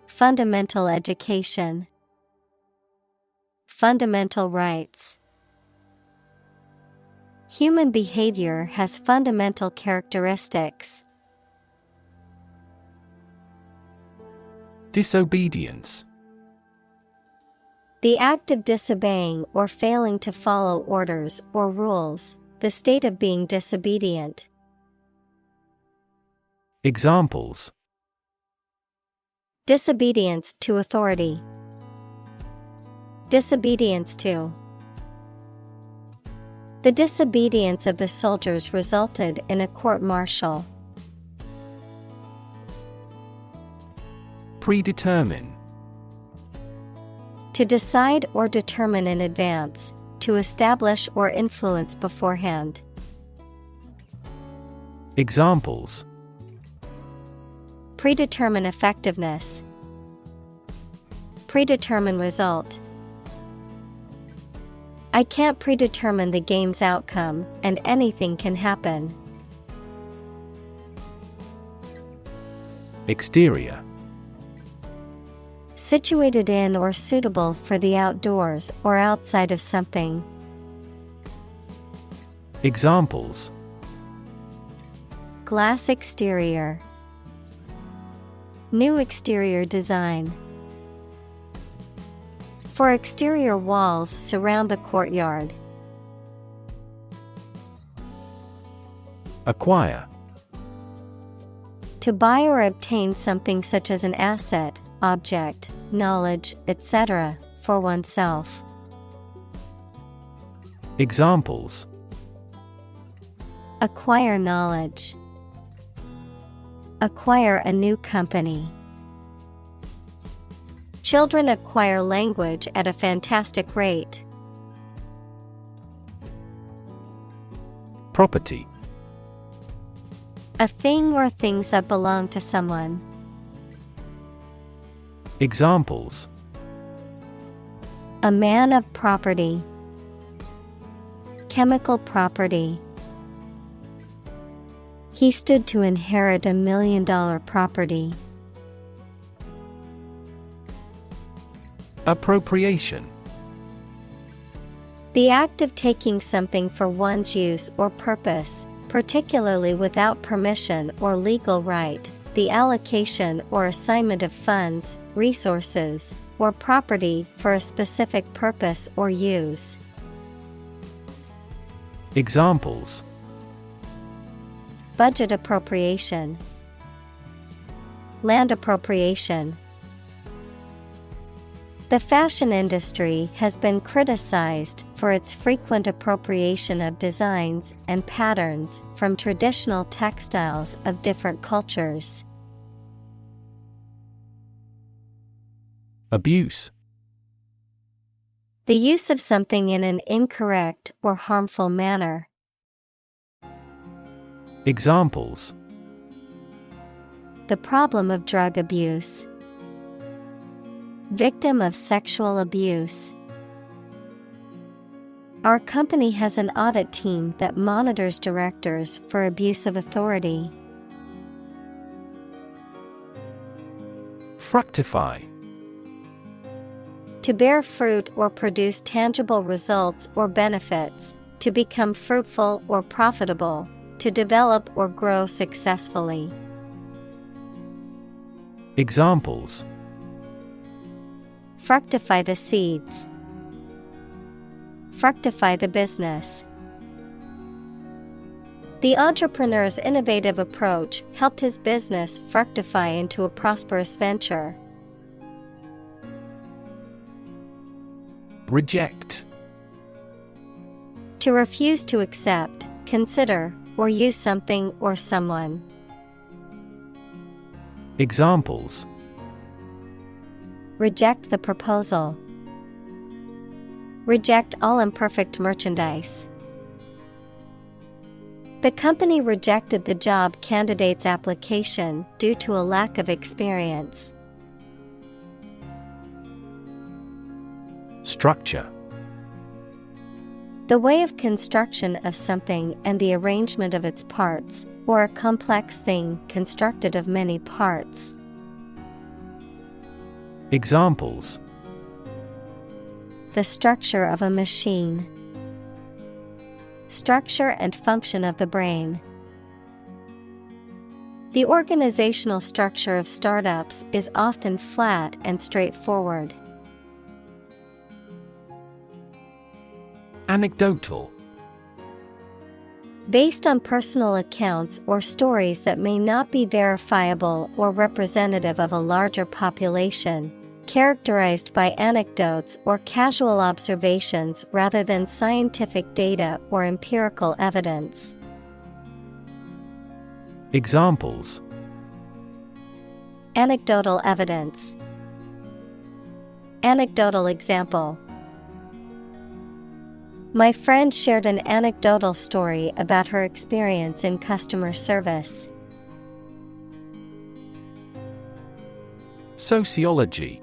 S1: Fundamental education. Fundamental rights. Human behavior has fundamental characteristics.
S2: Disobedience.
S1: The act of disobeying or failing to follow orders or rules, the state of being disobedient.
S2: Examples.
S1: Disobedience to authority. Disobedience to. The disobedience of the soldiers resulted in a court-martial.
S2: Predetermine.
S1: To decide or determine in advance, to establish or influence beforehand.
S2: Examples.
S1: Predetermine effectiveness. Predetermine result. I can't predetermine the game's outcome, and anything can happen.
S2: Exterior.
S1: Situated in or suitable for the outdoors or outside of something.
S2: Examples:
S1: Glass exterior. New exterior design. For exterior walls surround the courtyard.
S2: Acquire.
S1: To buy or obtain something such as an asset, object, knowledge, etc., for oneself.
S2: Examples:
S1: Acquire knowledge. Acquire a new company. Children acquire language at a fantastic rate.
S2: Property.
S1: A thing or things that belong to someone.
S2: Examples:
S1: A man of property. Chemical property. He stood to inherit $1 million property.
S2: Appropriation.
S1: The act of taking something for one's use or purpose, particularly without permission or legal right, the allocation or assignment of funds, resources, or property for a specific purpose or use.
S2: Examples:
S1: Budget appropriation. Land appropriation. The fashion industry has been criticized for its frequent appropriation of designs and patterns from traditional textiles of different cultures.
S2: Abuse.
S1: The use of something in an incorrect or harmful manner.
S2: Examples:
S1: The problem of drug abuse. Victim of sexual abuse. Our company has an audit team that monitors directors for abuse of authority.
S2: Fructify.
S1: To bear fruit or produce tangible results or benefits, to become fruitful or profitable, to develop or grow successfully.
S2: Examples:
S1: Fructify the seeds. Fructify the business. The entrepreneur's innovative approach helped his business fructify into a prosperous venture.
S2: Reject.
S1: To refuse to accept, consider, or use something or someone.
S2: Examples:
S1: Reject the proposal. Reject all imperfect merchandise. The company rejected the job candidate's application due to a lack of experience.
S2: Structure.
S1: The way of construction of something and the arrangement of its parts, or a complex thing constructed of many parts.
S2: Examples:
S1: The structure of a machine. Structure and function of the brain. The organizational structure of startups is often flat and straightforward.
S2: Anecdotal.
S1: Based on personal accounts or stories that may not be verifiable or representative of a larger population, characterized by anecdotes or casual observations rather than scientific data or empirical evidence.
S2: Examples:
S1: Anecdotal evidence. Anecdotal example. My friend shared an anecdotal story about her experience in customer service.
S2: Sociology.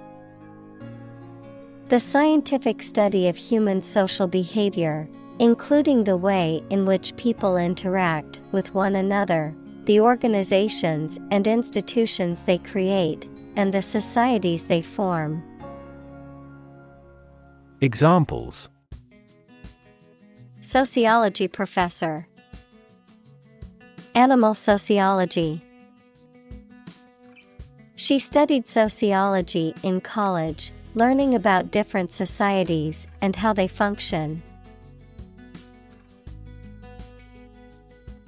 S1: The scientific study of human social behavior, including the way in which people interact with one another, the organizations and institutions they create, and the societies they form.
S2: Examples:
S1: Sociology professor. Animal sociology. She studied sociology in college, learning about different societies and how they function.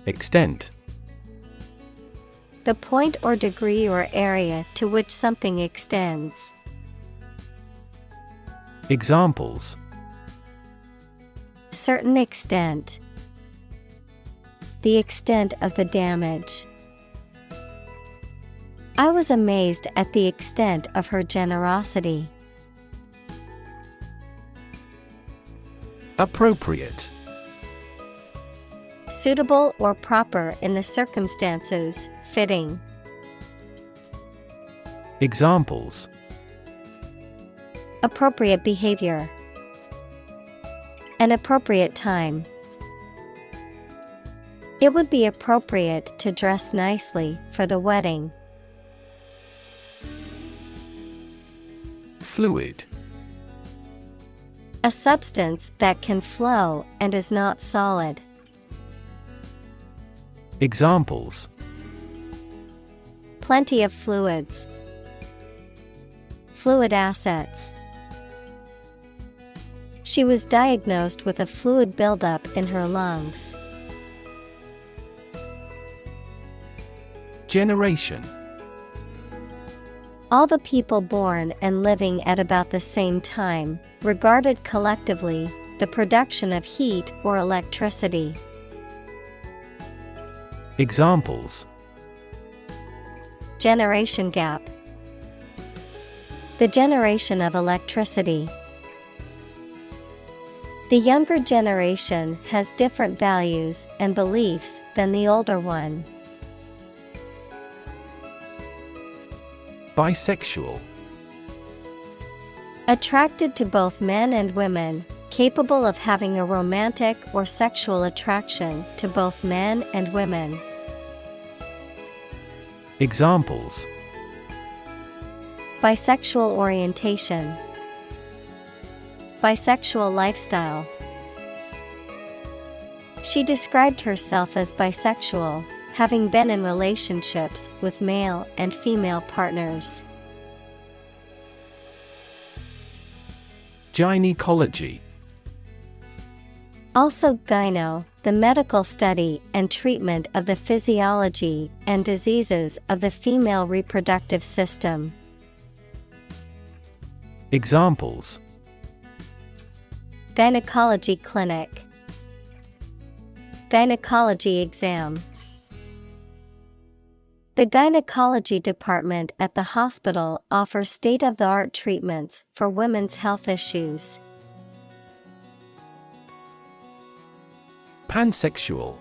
S2: Extent:
S1: The point or degree or area to which something extends.
S2: Examples:
S1: Certain extent. The extent of the damage. I was amazed at the extent of her generosity.
S2: Appropriate:
S1: Suitable or proper in the circumstances, fitting.
S2: Examples:
S1: Appropriate behavior. An appropriate time. It would be appropriate to dress nicely for the wedding.
S2: Fluid:
S1: A substance that can flow and is not solid.
S2: Examples:
S1: Plenty of fluids. Fluid assets. She was diagnosed with a fluid buildup in her lungs.
S2: Generation:
S1: All the people born and living at about the same time, regarded collectively, the production of heat or electricity.
S2: Examples:
S1: Generation gap. The generation of electricity. The younger generation has different values and beliefs than the older one.
S2: Bisexual:
S1: Attracted to both men and women, capable of having a romantic or sexual attraction to both men and women.
S2: Examples:
S1: Bisexual orientation. Bisexual lifestyle. She described herself as bisexual, having been in relationships with male and female partners.
S2: Gynecology:
S1: Also gyno, the medical study and treatment of the physiology and diseases of the female reproductive system.
S2: Examples:
S1: Gynecology clinic. Gynecology exam. The gynecology department at the hospital offers state-of-the-art treatments for women's health issues.
S2: Pansexual: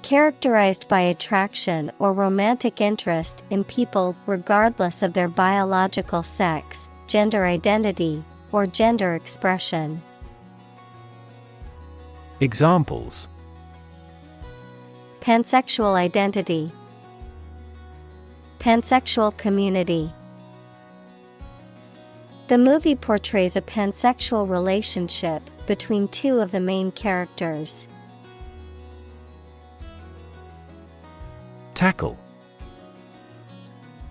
S1: Characterized by attraction or romantic interest in people regardless of their biological sex, gender identity, or gender expression.
S2: Examples:
S1: Pansexual identity. Pansexual community. The movie portrays a pansexual relationship between two of the main characters.
S2: Tackle: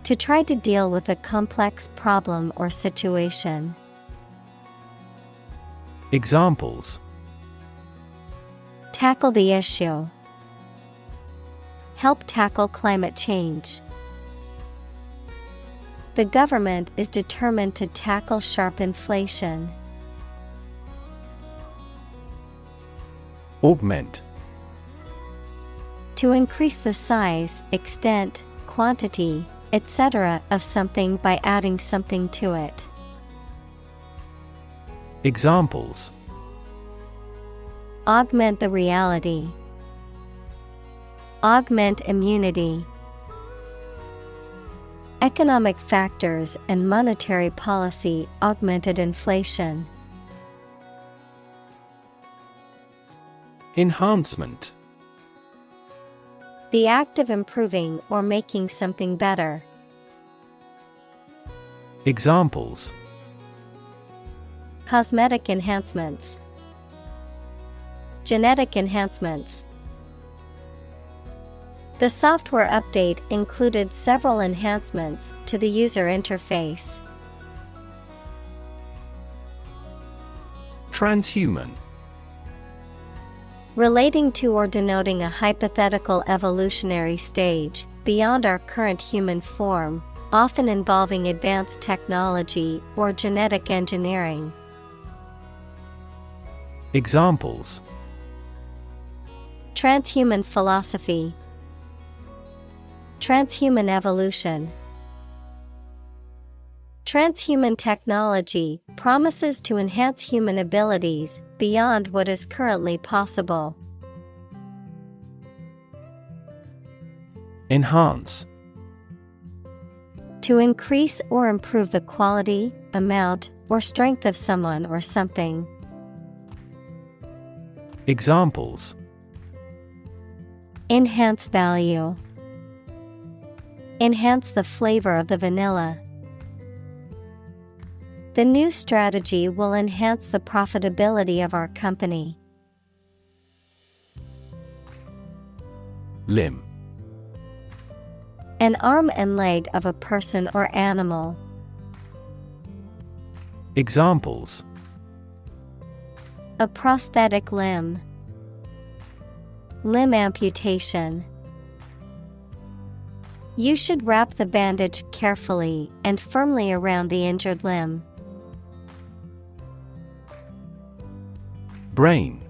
S1: To try to deal with a complex problem or situation.
S2: Examples:
S1: Tackle the issue. Help tackle climate change. The government is determined to tackle sharp inflation.
S2: Augment:
S1: To increase the size, extent, quantity, etc. of something by adding something to it.
S2: Examples:
S1: Augment the reality. Augment immunity. Economic factors and monetary policy augmented inflation.
S2: Enhancement:
S1: The act of improving or making something better.
S2: Examples:
S1: Cosmetic enhancements. Genetic enhancements. The software update included several enhancements to the user interface.
S2: Transhuman.
S1: Relating to or denoting a hypothetical evolutionary stage beyond our current human form, often involving advanced technology or genetic engineering.
S2: Examples:
S1: Transhuman philosophy. Transhuman evolution. Transhuman technology promises to enhance human abilities beyond what is currently possible.
S2: Enhance.
S1: To increase or improve the quality, amount, or strength of someone or something.
S2: Examples:
S1: Enhance value. Enhance the flavor of the vanilla. The new strategy will enhance the profitability of our company.
S2: Limb.
S1: An arm and leg of a person or animal.
S2: Examples:
S1: A prosthetic limb. Limb amputation. You should wrap the bandage carefully and firmly around the injured limb.
S2: Brain.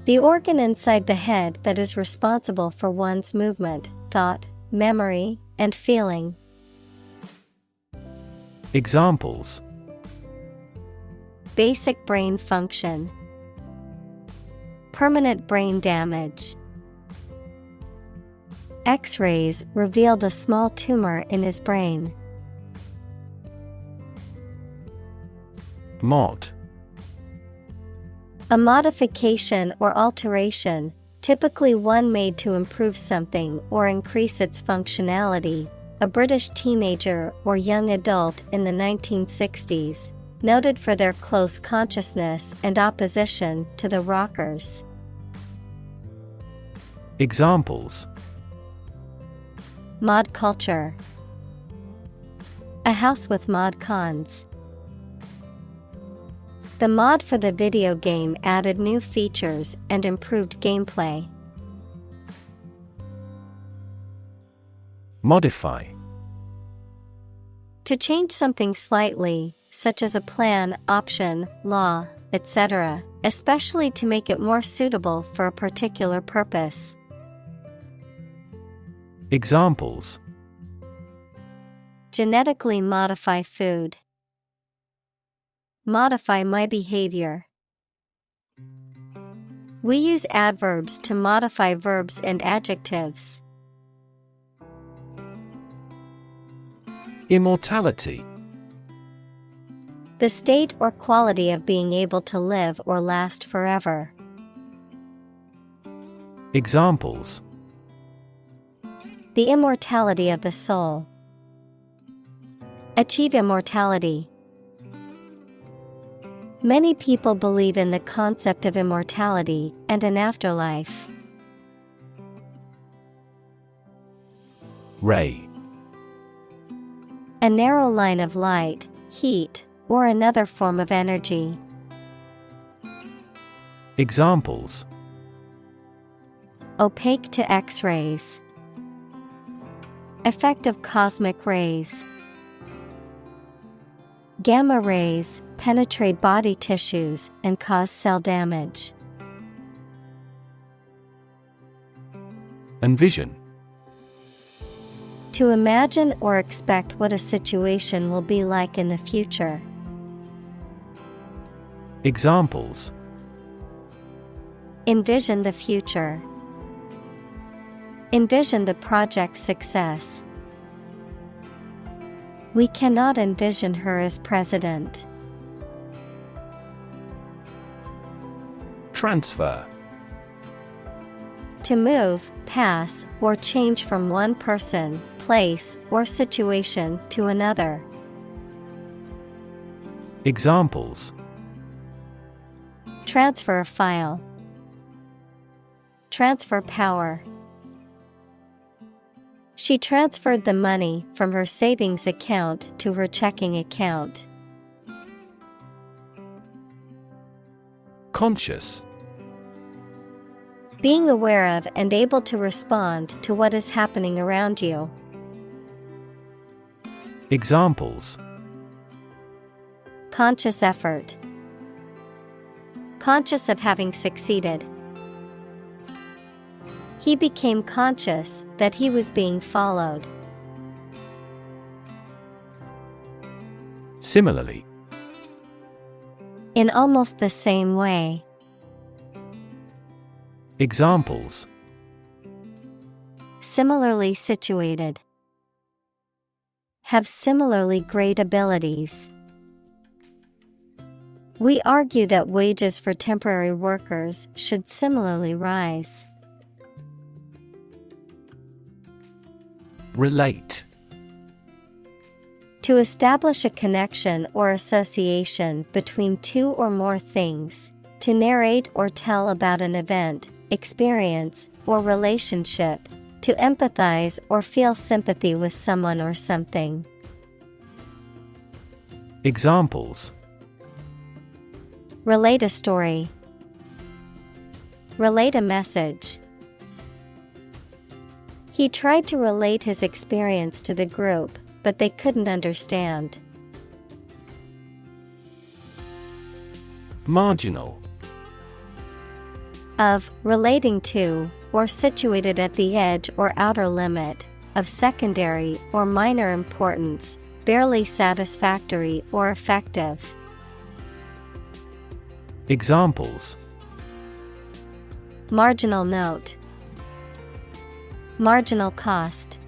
S1: The organ inside the head that is responsible for one's movement, thought, memory, and feeling.
S2: Examples:
S1: Basic brain function. Permanent brain damage. X-rays revealed a small tumor in his brain.
S2: Mod.
S1: A modification or alteration, typically one made to improve something or increase its functionality. A British teenager or young adult in the 1960s, noted for their close consciousness and opposition to the rockers.
S2: Examples:
S1: Mod culture. A house with mod cons. The mod for the video game added new features and improved gameplay.
S2: Modify.
S1: To change something slightly, such as a plan, option, law, etc., especially to make it more suitable for a particular purpose.
S2: Examples:
S1: Genetically modify food. Modify my behavior. We use adverbs to modify verbs and adjectives.
S2: Immortality.
S1: The state or quality of being able to live or last forever.
S2: Examples:
S1: The immortality of the soul. Achieve immortality. Many people believe in the concept of immortality and an afterlife.
S2: Ray.
S1: A narrow line of light, heat, or another form of energy.
S2: Examples:
S1: Opaque to X-rays. Effect of cosmic rays. Gamma rays penetrate body tissues and cause cell damage.
S2: Envision.
S1: To imagine or expect what a situation will be like in the future.
S2: Examples:
S1: Envision the future. Envision the project's success. We cannot envision her as president. Transfer. To move, pass, or change from one person, place, or situation to another.
S2: Examples:
S1: Transfer a file. Transfer power. She transferred the money from her savings account to her checking account.
S2: Conscious.
S1: Being aware of and able to respond to what is happening around you.
S2: Examples:
S1: Conscious effort. Conscious of having succeeded. He became conscious that he was being followed.
S2: Similarly.
S1: In almost the same way.
S2: Examples:
S1: Similarly situated. Have similarly great abilities. We argue that wages for temporary workers should similarly rise.
S2: Relate.
S1: To establish a connection or association between two or more things, to narrate or tell about an event, experience, or relationship, to empathize or feel sympathy with someone or something.
S2: Examples:
S1: Relate a story. Relate a message. He tried to relate his experience to the group, but they couldn't understand.
S2: Marginal.
S1: Of, relating to, or situated at the edge or outer limit, of secondary or minor importance, barely satisfactory or effective.
S2: Examples:
S1: Marginal note. Marginal cost.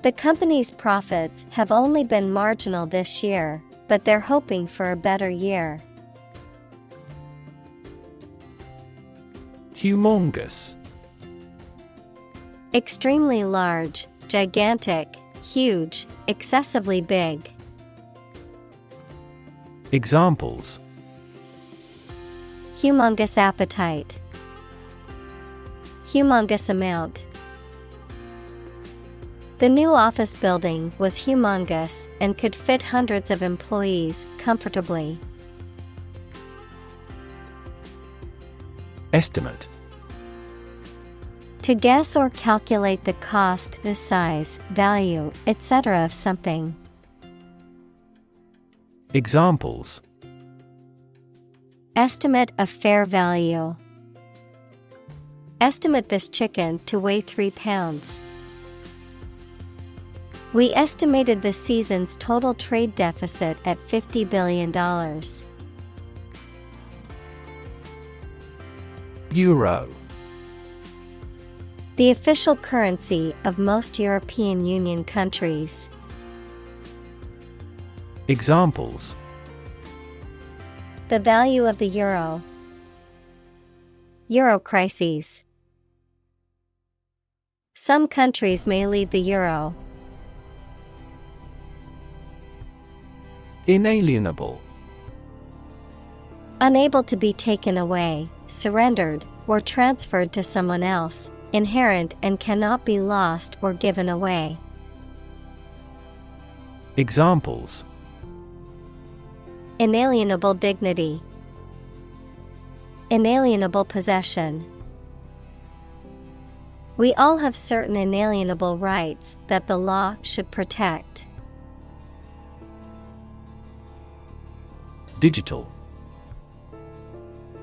S1: The company's profits have only been marginal this year, but they're hoping for a better year.
S2: Humongous.
S1: Extremely large, gigantic, huge, excessively big.
S2: Examples:
S1: Humongous appetite. Humongous amount. The new office building was humongous and could fit hundreds of employees comfortably.
S2: Estimate.
S1: To guess or calculate the cost, the size, value, etc. of something.
S2: Examples:
S1: Estimate of fair value. Estimate this chicken to weigh 3 pounds. We estimated the season's total trade deficit at $50 billion.
S2: Euro.
S1: The official currency of most European Union countries.
S2: Examples:
S1: The value of the euro. Euro crises. Some countries may leave the euro.
S2: Inalienable.
S1: Unable to be taken away, surrendered, or transferred to someone else, inherent and cannot be lost or given away.
S2: Examples:
S1: Inalienable dignity. Inalienable possession. We all have certain inalienable rights that the law should protect.
S2: Digital.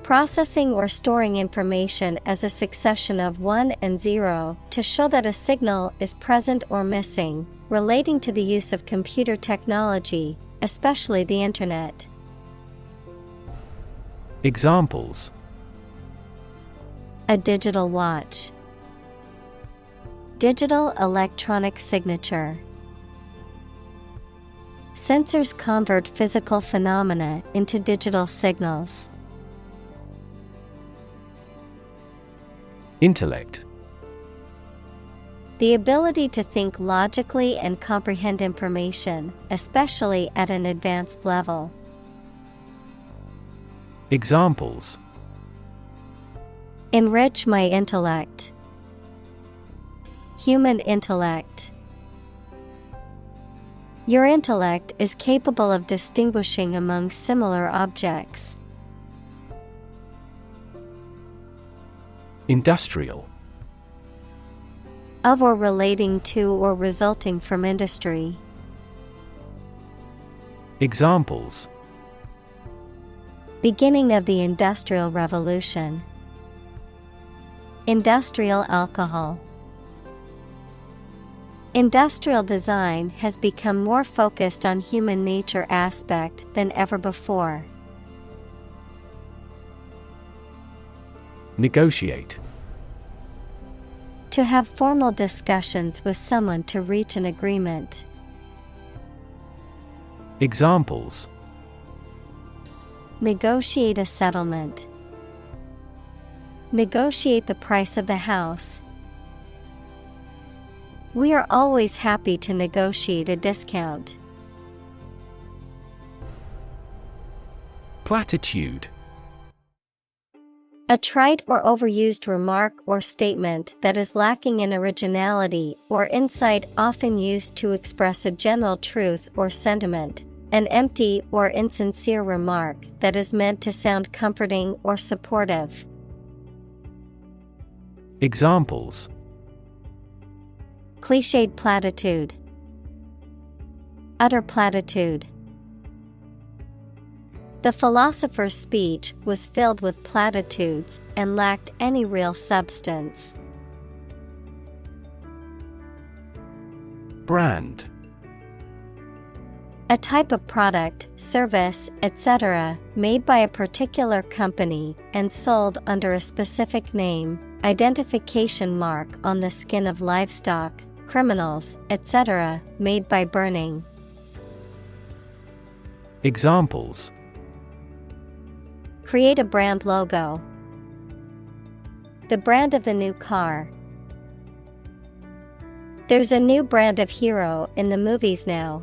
S1: Processing or storing information as a succession of 1 and 0 to show that a signal is present or missing, relating to the use of computer technology, especially the Internet.
S2: Examples:
S1: A digital watch. Digital electronic signature. Sensors convert physical phenomena into digital signals.
S2: Intellect.
S1: The ability to think logically and comprehend information, especially at an advanced level.
S2: Examples:
S1: Enrich my intellect. Human intellect. Your intellect is capable of distinguishing among similar objects.
S2: Industrial.
S1: Of or relating to or resulting from industry.
S2: Examples:
S1: Beginning of the Industrial Revolution. Industrial alcohol. Industrial design has become more focused on human nature aspect than ever before.
S2: Negotiate.
S1: To have formal discussions with someone to reach an agreement.
S2: Examples:
S1: Negotiate a settlement. Negotiate the price of the house. We are always happy to negotiate a discount.
S2: Platitude.
S1: A trite or overused remark or statement that is lacking in originality or insight, often used to express a general truth or sentiment. An empty or insincere remark that is meant to sound comforting or supportive.
S2: Examples:
S1: Cliched platitude. Utter platitude. The philosopher's speech was filled with platitudes and lacked any real substance.
S2: Brand.
S1: A type of product, service, etc., made by a particular company and sold under a specific name, identification mark on the skin of livestock, criminals, etc., made by burning.
S2: Examples:
S1: Create a brand logo. The brand of the new car. There's a new brand of hero in the movies now.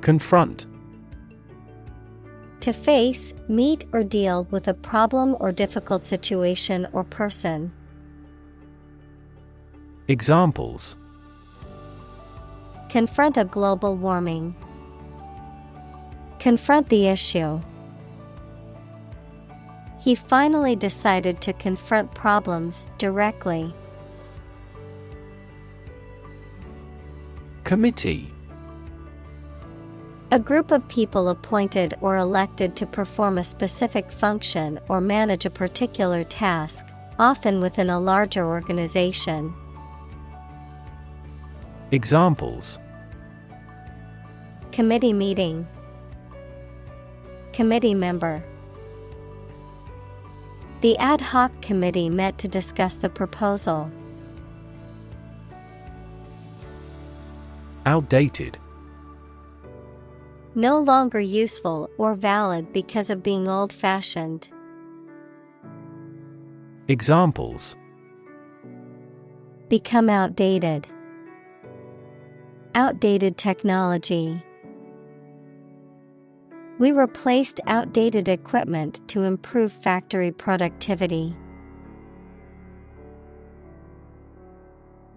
S2: Confront.
S1: To face, meet, or deal with a problem or difficult situation or person.
S2: Examples:
S1: Confront a global warming. Confront the issue. He finally decided to confront problems directly.
S2: Committee.
S1: A group of people appointed or elected to perform a specific function or manage a particular task, often within a larger organization.
S2: Examples:
S1: Committee meeting. Committee member. The ad hoc committee met to discuss the proposal.
S2: Outdated.
S1: No longer useful or valid because of being old-fashioned.
S2: Examples:
S1: Become outdated. Outdated technology. We replaced outdated equipment to improve factory productivity.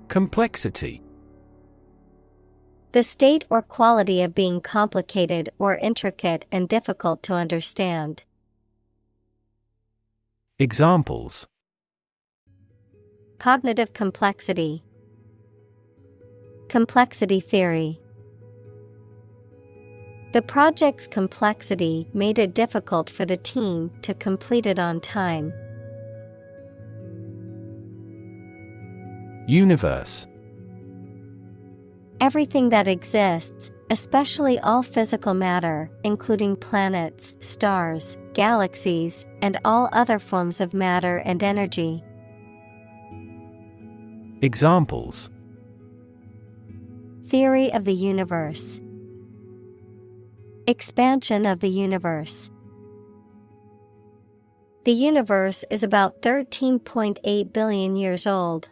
S2: Complexity.
S1: The state or quality of being complicated or intricate and difficult to understand.
S2: Examples:
S1: Cognitive complexity. Complexity theory. The project's complexity made it difficult for the team to complete it on time.
S2: Universe.
S1: Everything that exists, especially all physical matter, including planets, stars, galaxies, and all other forms of matter and energy.
S2: Examples:
S1: Theory of the universe. Expansion of the universe. The universe is about 13.8 billion years old.